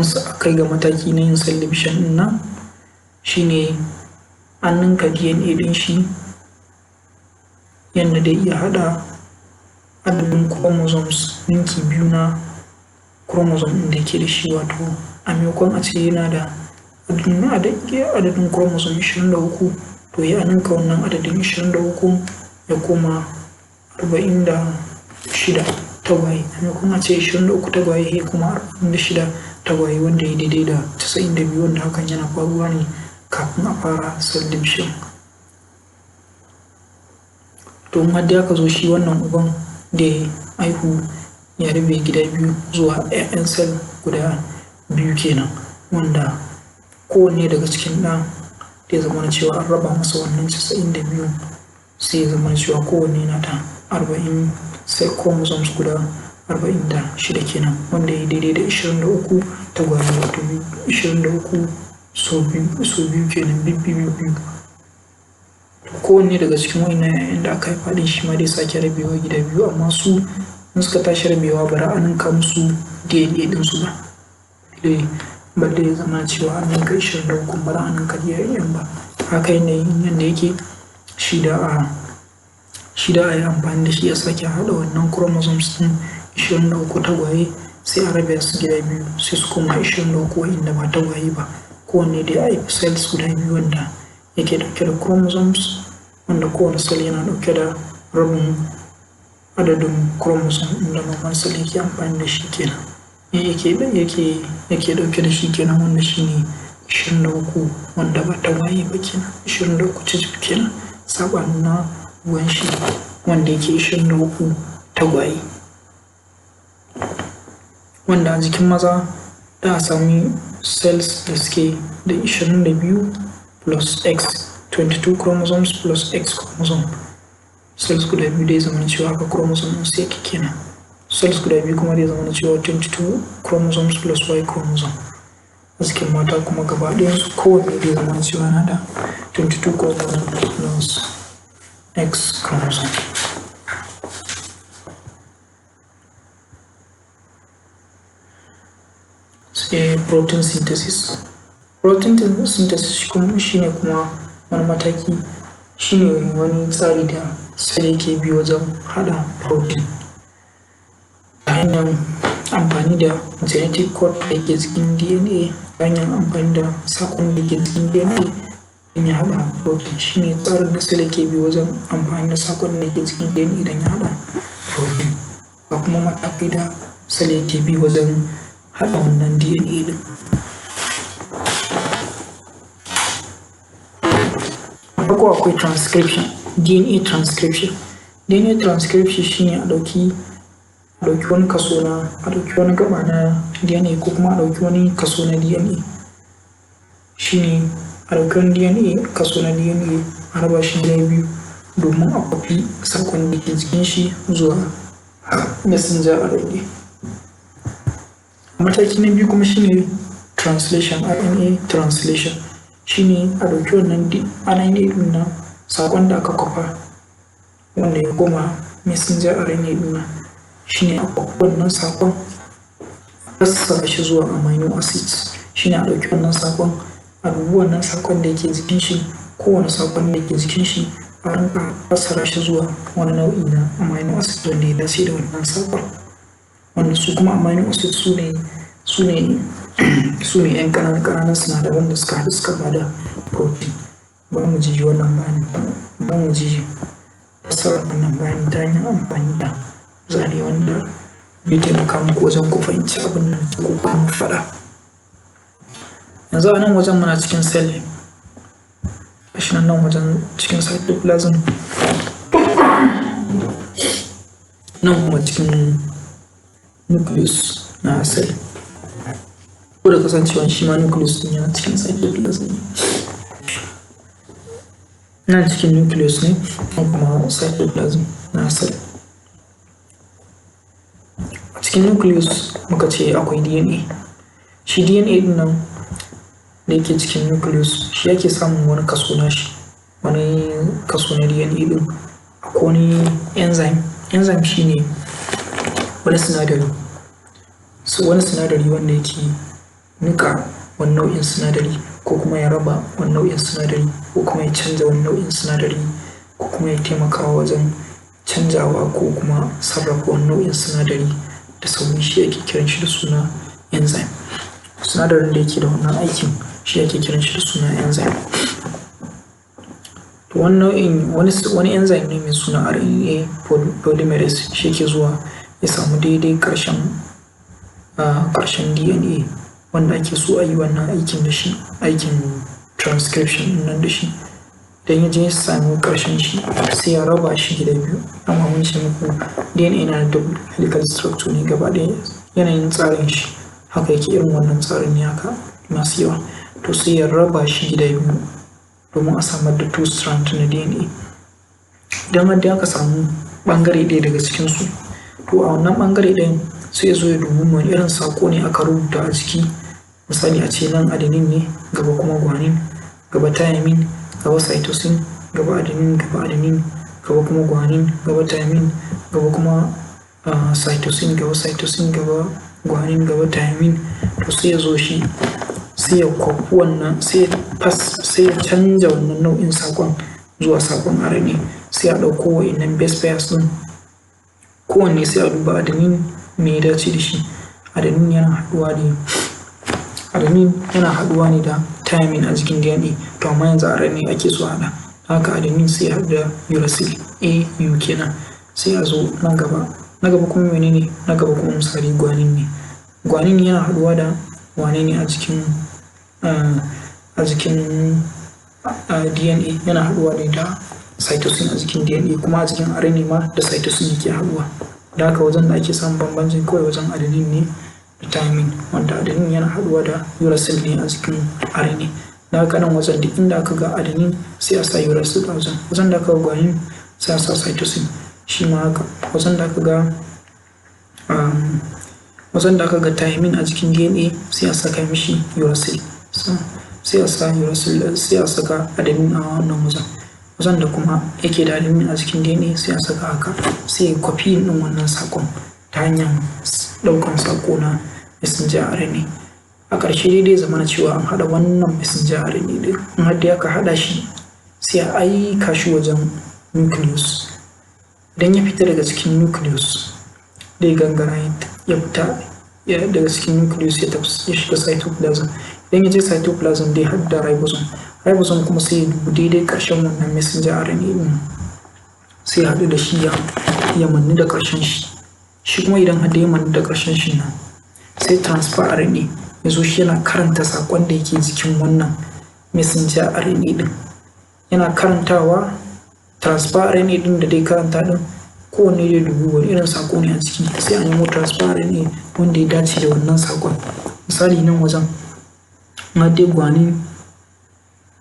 su kai ga mataki na yin cell division ɗin nan, shine an ninka DNA ɗin shi yadda dai iya haɗa adadin chromosomes ninki biyu na chromosome ɗin da yake da shi, wato a maimakon a ce yana da adadin chromosome 23, to ya ninka wannan adadin 23 ya koma 46 tagwaye. A maimakon a ce 23 tagwaye ya koma 46 tagwaye, wanda ya daidai da 92, wanda hakan yana faruwa ne kafin a fara cell division. To in har da aka zo shi wannan uban da ya haihu ya rabe gida biyu zuwa 'ya'yan cell guda biyu kenan, wanda kowanne daga cikin ɗan da ya zama cewa an raba masa wannan 92, sai ya zama cewa kowanne na da 40 cell chromosomes guda 46 kenan, wanda ya daidai da 23 tagwaye, wato 23 so biyu kenan, biyu. Kowanne daga cikin wa'innan 'ya'yan da aka haifa ɗin shi ma dai sake rabewa gida biyu, amma su in suka tashi rabewa ba a ninka musu DNA ɗinsu ba, balle ya zama cewa an ninka 23 ba a ninka DNA ba. Haka yanayin yadda yake shi da a yi amfani da shi ya sake haɗa wannan chromosomes ɗin 23 tagwaye, sai a rabe su gida biyu sai su koma 23 wa'inda ba tagwaye ba. Kowanne dai a haifi cells guda biyu wanda yake ɗauke da chromosomes, wanda kowane cell yana ɗauke da rabin adadin chromosome ɗin da mamman cell yake amfani da shi kenan, yake ɗauke da shi kenan, wanda shi ne 23 wanda ba tagwaye ba kenan, 23 cicif kenan, saɓanin na uwan shi wanda yake 23 tagwaye. Wanda a jikin maza da a sami cells da suke da 22 plus X, 22 chromosomes plus X chromosome, cells guda biyu da ya zama cewa haka chromosome ɗin sai yake kenan. Cells guda biyu kuma da ya zama cewa 22 chromosomes plus Y chromosome. A cikin mata kuma gaba ɗayan su kowanne da ya zama cewa na da 22 chromosomes plus X chromosome. Sai protein synthesis. Protein synthesis shine kuma wani mataki, shine wani tsari da cell yake bi wajen haɗa protein ta hanyar amfani da genetic code da ke cikin DNA, ta hanyar amfani da saƙon da ke cikin DNA don ya haɗa protein. Shine tsarin da cell yake bi wajen amfani da saƙon da ke cikin DNA don ya haɗa protein. Ga kuma matakai da cell yake bi wajen haɗa wannan DNA ɗin. Farko akwai transcription, DNA transcription. DNA transcription shine a ɗauki wani kaso na, a ɗauki wani gaba na DNA, ko kuma a ɗauki wani kaso na DNA. Shine a ɗauki wani DNA, kaso na DNA a raba shi gida biyu domin a kwafi saƙon da ke jikin shi zuwa messenger RNA. Mataki na biyu kuma shine translation, RNA translation. Shine a ɗauki wannan RNA ɗin nan, saƙon da aka kwafa wanda ya koma messenger RNA ɗin nan, shine a kwafi wannan saƙon a fassara shi zuwa amino acids. Shine a ɗauki wannan saƙon, a dubi wannan saƙon da yake jikin shi, kowane saƙon da yake jikin shi a rinka fassara shi zuwa wani nau'i na amino acids wanda ya dace da wannan saƙon. Wanda su kuma amino acids su ne 'yan ƙananan sinadaran da suka haɗu suka bada protein. Bari mu ji wannan bayanin, bari mu ji fassarar wannan bayanin ta hanyar amfani da zane wanda zai taimaka muku wajen ku fahimci abin da ku faɗa. yanzu a nan wajen muna cikin cell ne, gashi nan wajen cikin cytoplasm, nan kuma cikin nucleus na cell, ko da kasancewa shi ma nucleus din yana cikin cytoplasm ne. Nan cikin nucleus ne, nan kuma cytoplasm na cell. A cikin nucleus muka ce akwai DNA. Shi DNA din nan da yake cikin nucleus shi yake samun wani kaso na shi, wani kaso na DNA din. Akwai wani enzyme shine wani sinadari, wani sinadari wanda yake nika wani nau'in sinadari, ko kuma ya raba wani nau'in sinadari, ko kuma ya canza wani nau'in sinadari, ko kuma ya taimaka wajen canjawa ko kuma sarrafa wani nau'in sinadari da sauri. Shi ake kiran shi da suna enzyme. Sinadarin da yake da wannan aikin shi ake kiran shi da suna enzyme. To wani enzyme ne mai suna RNA polymerase, shi yake zuwa ya samu daidai ƙarshen DNA wanda ake so a yi wannan aikin da shi, aikin transcription nan da shi. Idan ya je ya samu ƙarshen shi sai ya raba shi gida biyu. Amma mun ce muku DNA yana da double helical structure ne gaba ɗaya, yanayin tsarin shi haka yake, irin wannan tsarin ne haka masu yawa. To sai ya raba shi gida biyu domin a samar da 2 strand na DNA. Idan har aka samu ɓangare ɗaya daga cikinsu, to a wannan ɓangare ɗayan sai ya zo ya dubi wani irin saƙo ne aka rubuta a jiki. Misali a ce nan adenine ne, gaba kuma guanine, gaba thymine, gaba cytosine, gaba adenine, gaba adenine, gaba kuma guanine, gaba thymine, gaba kuma cytosine, gaba cytosine, gaba guanine, gaba thymine. To sai ya zo shi sai ya kwafi wannan, sai ya canja wannan nau'in saƙon zuwa saƙon RNA. Sai a ɗauko wa'innan base pairs ɗin, kowanne sai a duba adenine me ya dace da shi. Adenine yana haɗuwa ne da thymine a jikin DNA, to amma yanzu RNA ake so a haɗa. Haka adenine sai ya haɗu da uracil, AU kenan. Sai a zo na gaba kuma menene? Na gaba kuma misali guanine ne. Guanine yana haɗuwa da wane ne a jikin DNA? Yana haɗuwa ne da cytosine a jikin DNA, kuma a jikin RNA ma da cytosine yake haɗuwa. Da haka wajen da ake samun bambancin kawai wajen adenine ne da thymine, wanda adenine yana haɗuwa da uracil ne a jikin RNA. Da haka nan wajen duk inda aka ga adenine sai a sa uracil a wajen da aka ga guanine sai a sa cytosine. Shi ma haka wajen da aka ga thymine a jikin DNA sai a saka mishi uracil, sai a sa uracil, sai a saka adenine a wannan wajen da kuma yake da adenine a jikin DNA sai a saka haka. Sai ya kwafi ɗin wannan saƙon ta hanyar ɗaukan saƙo na messenger RNA. A ƙarshe dai zamana cewa an haɗa wannan messenger RNA ɗin. In har dai aka haɗa shi sai a aika shi wajen nucleus. Idan ya fita daga cikin nucleus dai gangara ya fita daga cikin nucleus ya shiga cytoplasm. Idan ya je cytoplasm dai haɗu da ribosome kuma sai ya dubi daidai ƙarshen wannan messenger RNA ɗin, sai ya haɗu da shi ya mannu da ƙarshen shi. Shi kuma idan har da ya mannu da ƙarshen shi nan sai transfer RNA ya zo shi yana karanta saƙon da yake jikin wannan messenger RNA ɗin. Yana karantawa, transfer RNA ɗin da dai karanta ɗin kowanne dai dubu wani irin saƙo ne a ciki, sai a nemo transfer RNA wanda ya dace da wannan saƙon. Misali nan wajen na dai guanine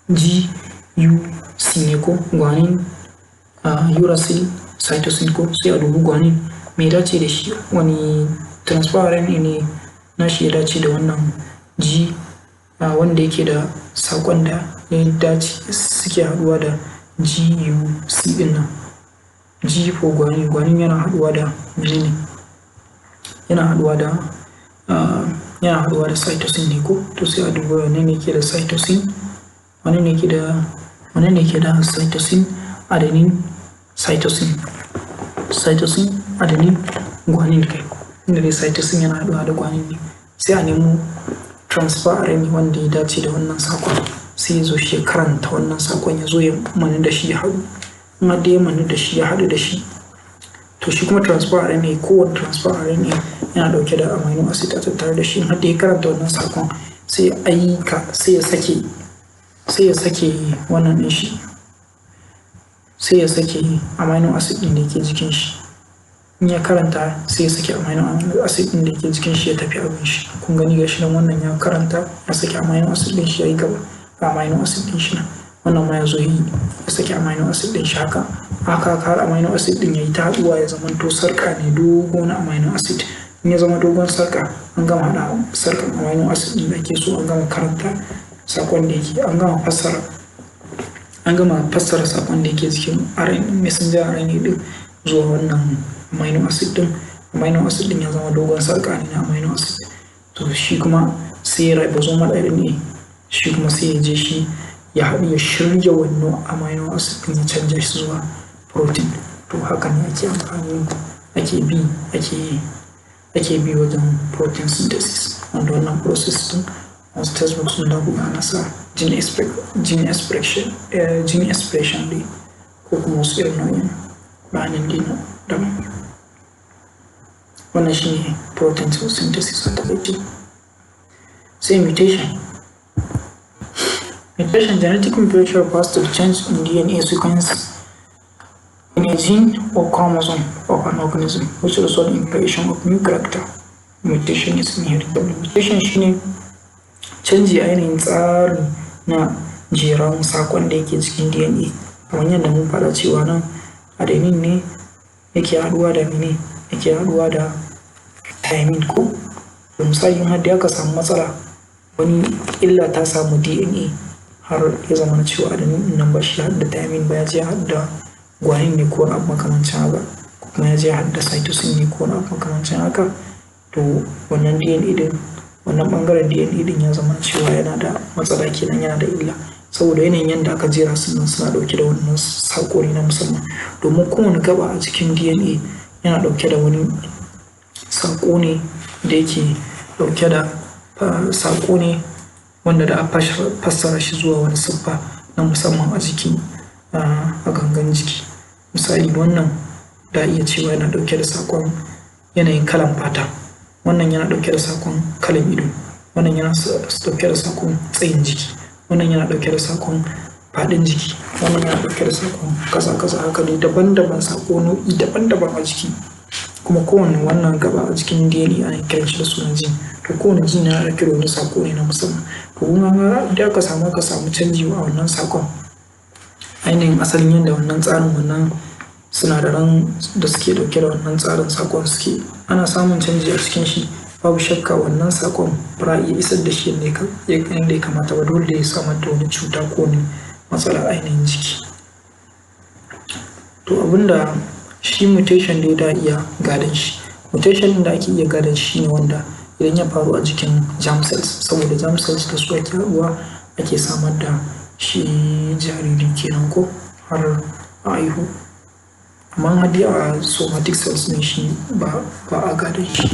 GUC ne ko guanine uracil cytosine ko, sai a dubi guanine me dace da shi, wani transfer RNA ne nashi ya dace da wannan G wanda yake da saƙon da ya dace, suke haɗuwa da GUC ɗin nan. G for guanine yana haɗuwa da menene? Yana haɗuwa da cytosine ne ko? To sai a duba wane ne ke da cytosine, wane ne ke da cytosine, adenine, cytosine, adenine, guanine kai. Inda dai cytosine yana haɗuwa da guanine ne. Sai a nemo transfer RNA wanda ya dace da wannan saƙon, sai ya zo shi ya karanta wannan saƙon, ya zo ya mannu da shi ya haɗu. In har da ya mannu da shi ya haɗu da shi, to shi kuma transfer RNA, kowane transfer RNA yana ɗauke da amino acid a tattare da shi. In har da ya karanta wannan saƙon sai aika sai ya sake wannan ɗin shi, sai ya sake amino acid ɗin da yake jikin shi. In ya karanta sai ya sake amino acid ɗin da yake jikin shi ya tafi abin shi. Kun gani ga shi nan wannan ya karanta ya sake amino acid ɗin shi ya yi gaba ga amino acid ɗin shi nan. Wannan ma ya zo ya sake amino acid ɗin shi haka har amino acid ɗin ya yi ta haɗuwa ya zama to sarƙa ne dogo na amino acid. In ya zama dogon sarƙa an gama haɗa sarƙar amino acid ɗin da ake so, an gama karanta saƙon da yake, an gama fassara saƙon da yake cikin messenger RNA ɗin zuwa wannan amino acid ɗin. Amino acid ɗin ya zama dogon sarƙa ne na amino acid. To shi kuma sai ribosomal RNA shi kuma sai ya je shi ya haɗu ya shirya wannan amino acid ɗin ya canja shi zuwa protein. To haka ne ake bi wajen protein synthesis, wanda wannan process ɗin wasu textbooks sun buga ana sa gene expression dai ko kuma wasu irin nau'in bayanin dai daban. Wannan shi ne protein synthesis a taƙaice. Sai mutation. Genetic mutation refers to the change in DNA sequence in a gene or chromosome of an organism which result in creation of new character. Mutation is inheritable. Mutation shine canji a yanayin tsari na jeran sakon da yake cikin DNA. Kamar yadda mun faɗa cewa nan adenine ne yake haɗuwa da yake haɗuwa da thymine ko. Misali har da aka samu matsala, wani illa ta samu DNA har ya zama cewa adenine nan ba shi haɗa thymine ba, ya je haɗa guanine ne ko abu makamancin haka, kuma ya je haɗa cytosine ne ko abu makamancin haka. To wannan DNA din, wannan bangaren DNA din ya zama cewa yana da matsala kenan, yana da illa, saboda yanayin yadda aka jera su nan suna dauke da wannan sako ne na musamman. Domin kowane gaba a cikin DNA yana dauke da wani sako ne da yake dauke da sako ne wanda da a fassara shi zuwa wani siffa na musamman a jiki, a gangan jiki. Misali wannan da iya cewa yana dauke da sakon yanayin kalan fata, wannan yana dauke da sakon kalan ido, wannan yana dauke da sakon tsayin jiki, wannan yana dauke da sakon fadin jiki, wannan yana dauke da sakon kaza haka dai daban-daban, sako nau'i daban-daban a jiki. Kuma kowane wannan gaba a cikin DNA ana kiran shi da sunan gene. To kowane gene yana dauke da wani sako ne na musamman. To kuma da aka samu canji a wannan sakon, ainihin asalin yadda wannan tsarin wannan sinadaran da suke dauke da wannan tsarin sakon suke, ana samun canji a cikin shi, babu shakka wannan sakon ba iya isar da shi yadda ya kamata ba, dole ya samar da wani cuta ko wani matsala ainihin jiki. To abinda shi mutation dai da iya gadon shi, mutation da ake iya gadon shi ne wanda idan ya faru a jikin germ cells, saboda germ cells da su ake haɗuwa ake samar da shi jariri kenan ko har a haihu. Amma hadi a somatic cells ne shi ba a gadon shi.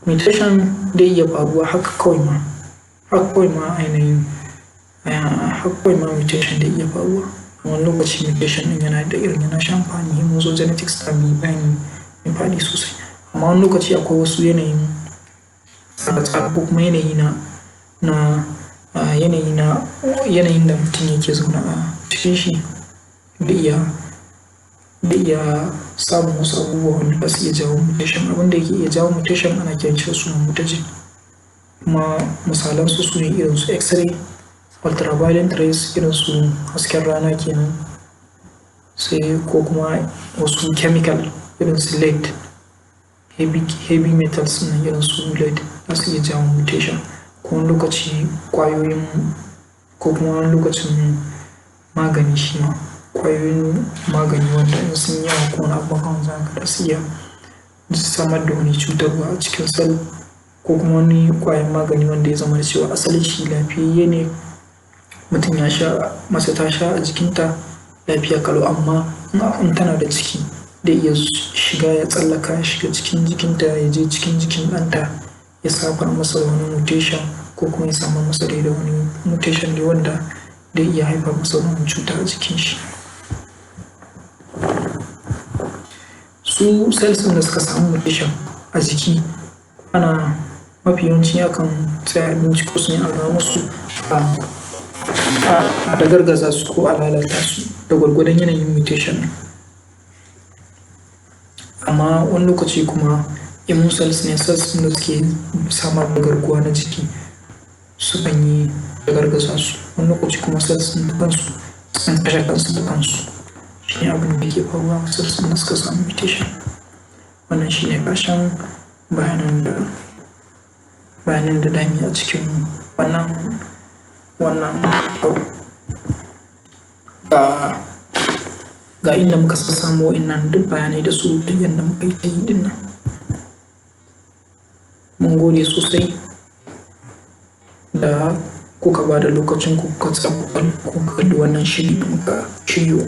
Mutation dai iya faruwa haka kawai ma mutation dai iya faruwa. Wani lokaci mutation din yana da irin yana shan amfani, mun zo genetics ta mai bayani mai faɗi sosai. Amma wani lokaci akwai wasu yanayin tsare-tsare ko kuma yanayin da mutum yake zaune a cikin shi da iya samun wasu abubuwa wanda ba su iya jawo mutation. Abin da yake iya jawo mutation ana kiran shi da sunan mutagen, kuma misalan su ne irin su x-ray, ultraviolet rays, irin su hasken rana kenan, sai ko kuma wasu chemical irin su lead, heavy metals na irin su lead za su iya jawo mutation. Ko wani lokaci kwayoyin, ko kuma wani lokacin magani, shi ma kwayoyin magani wanda in sun yawa ko wani abu kan zaka da su iya samar da wani cutarwa a cikin cell, ko kuma wani kwayan magani wanda ya zama da cewa asalin shi lafiyayye ne, mutum ya sha, mace ta sha a jikinta lafiya kalau, amma in tana da ciki da iya shiga ya tsallaka ya shiga cikin jikinta ya je cikin jikin ɗanta ya samar masa wani mutation, ko kuma ya samar masa da wani mutation ne wanda da iya haifar masa wani cuta a jikin shi. Su cells da suka samu mutation a jiki ana mafi yawanci akan tsaya binciko su ne a ga musu a dagargaza su ko a lalata su da gwargwadon yanayin mutation. Amma wani lokaci kuma immune cells ne, cells da suke samar da garkuwa na jiki sukan yi dagargaza su, wani lokaci kuma cells da kansu sukan kashe kansu da kansu. Shi ne abin da ke faruwa a cells da suka samu mutation. Wannan shi ne ƙarshen bayanan da dami a cikin wannan abu. Ga inda muka samu wa'innan duk bayanai da su duk yadda muka yi ta yi din nan. Mun gode sosai da kuka ba da lokacin ku kuka kalli wannan shiri da muka shiryo.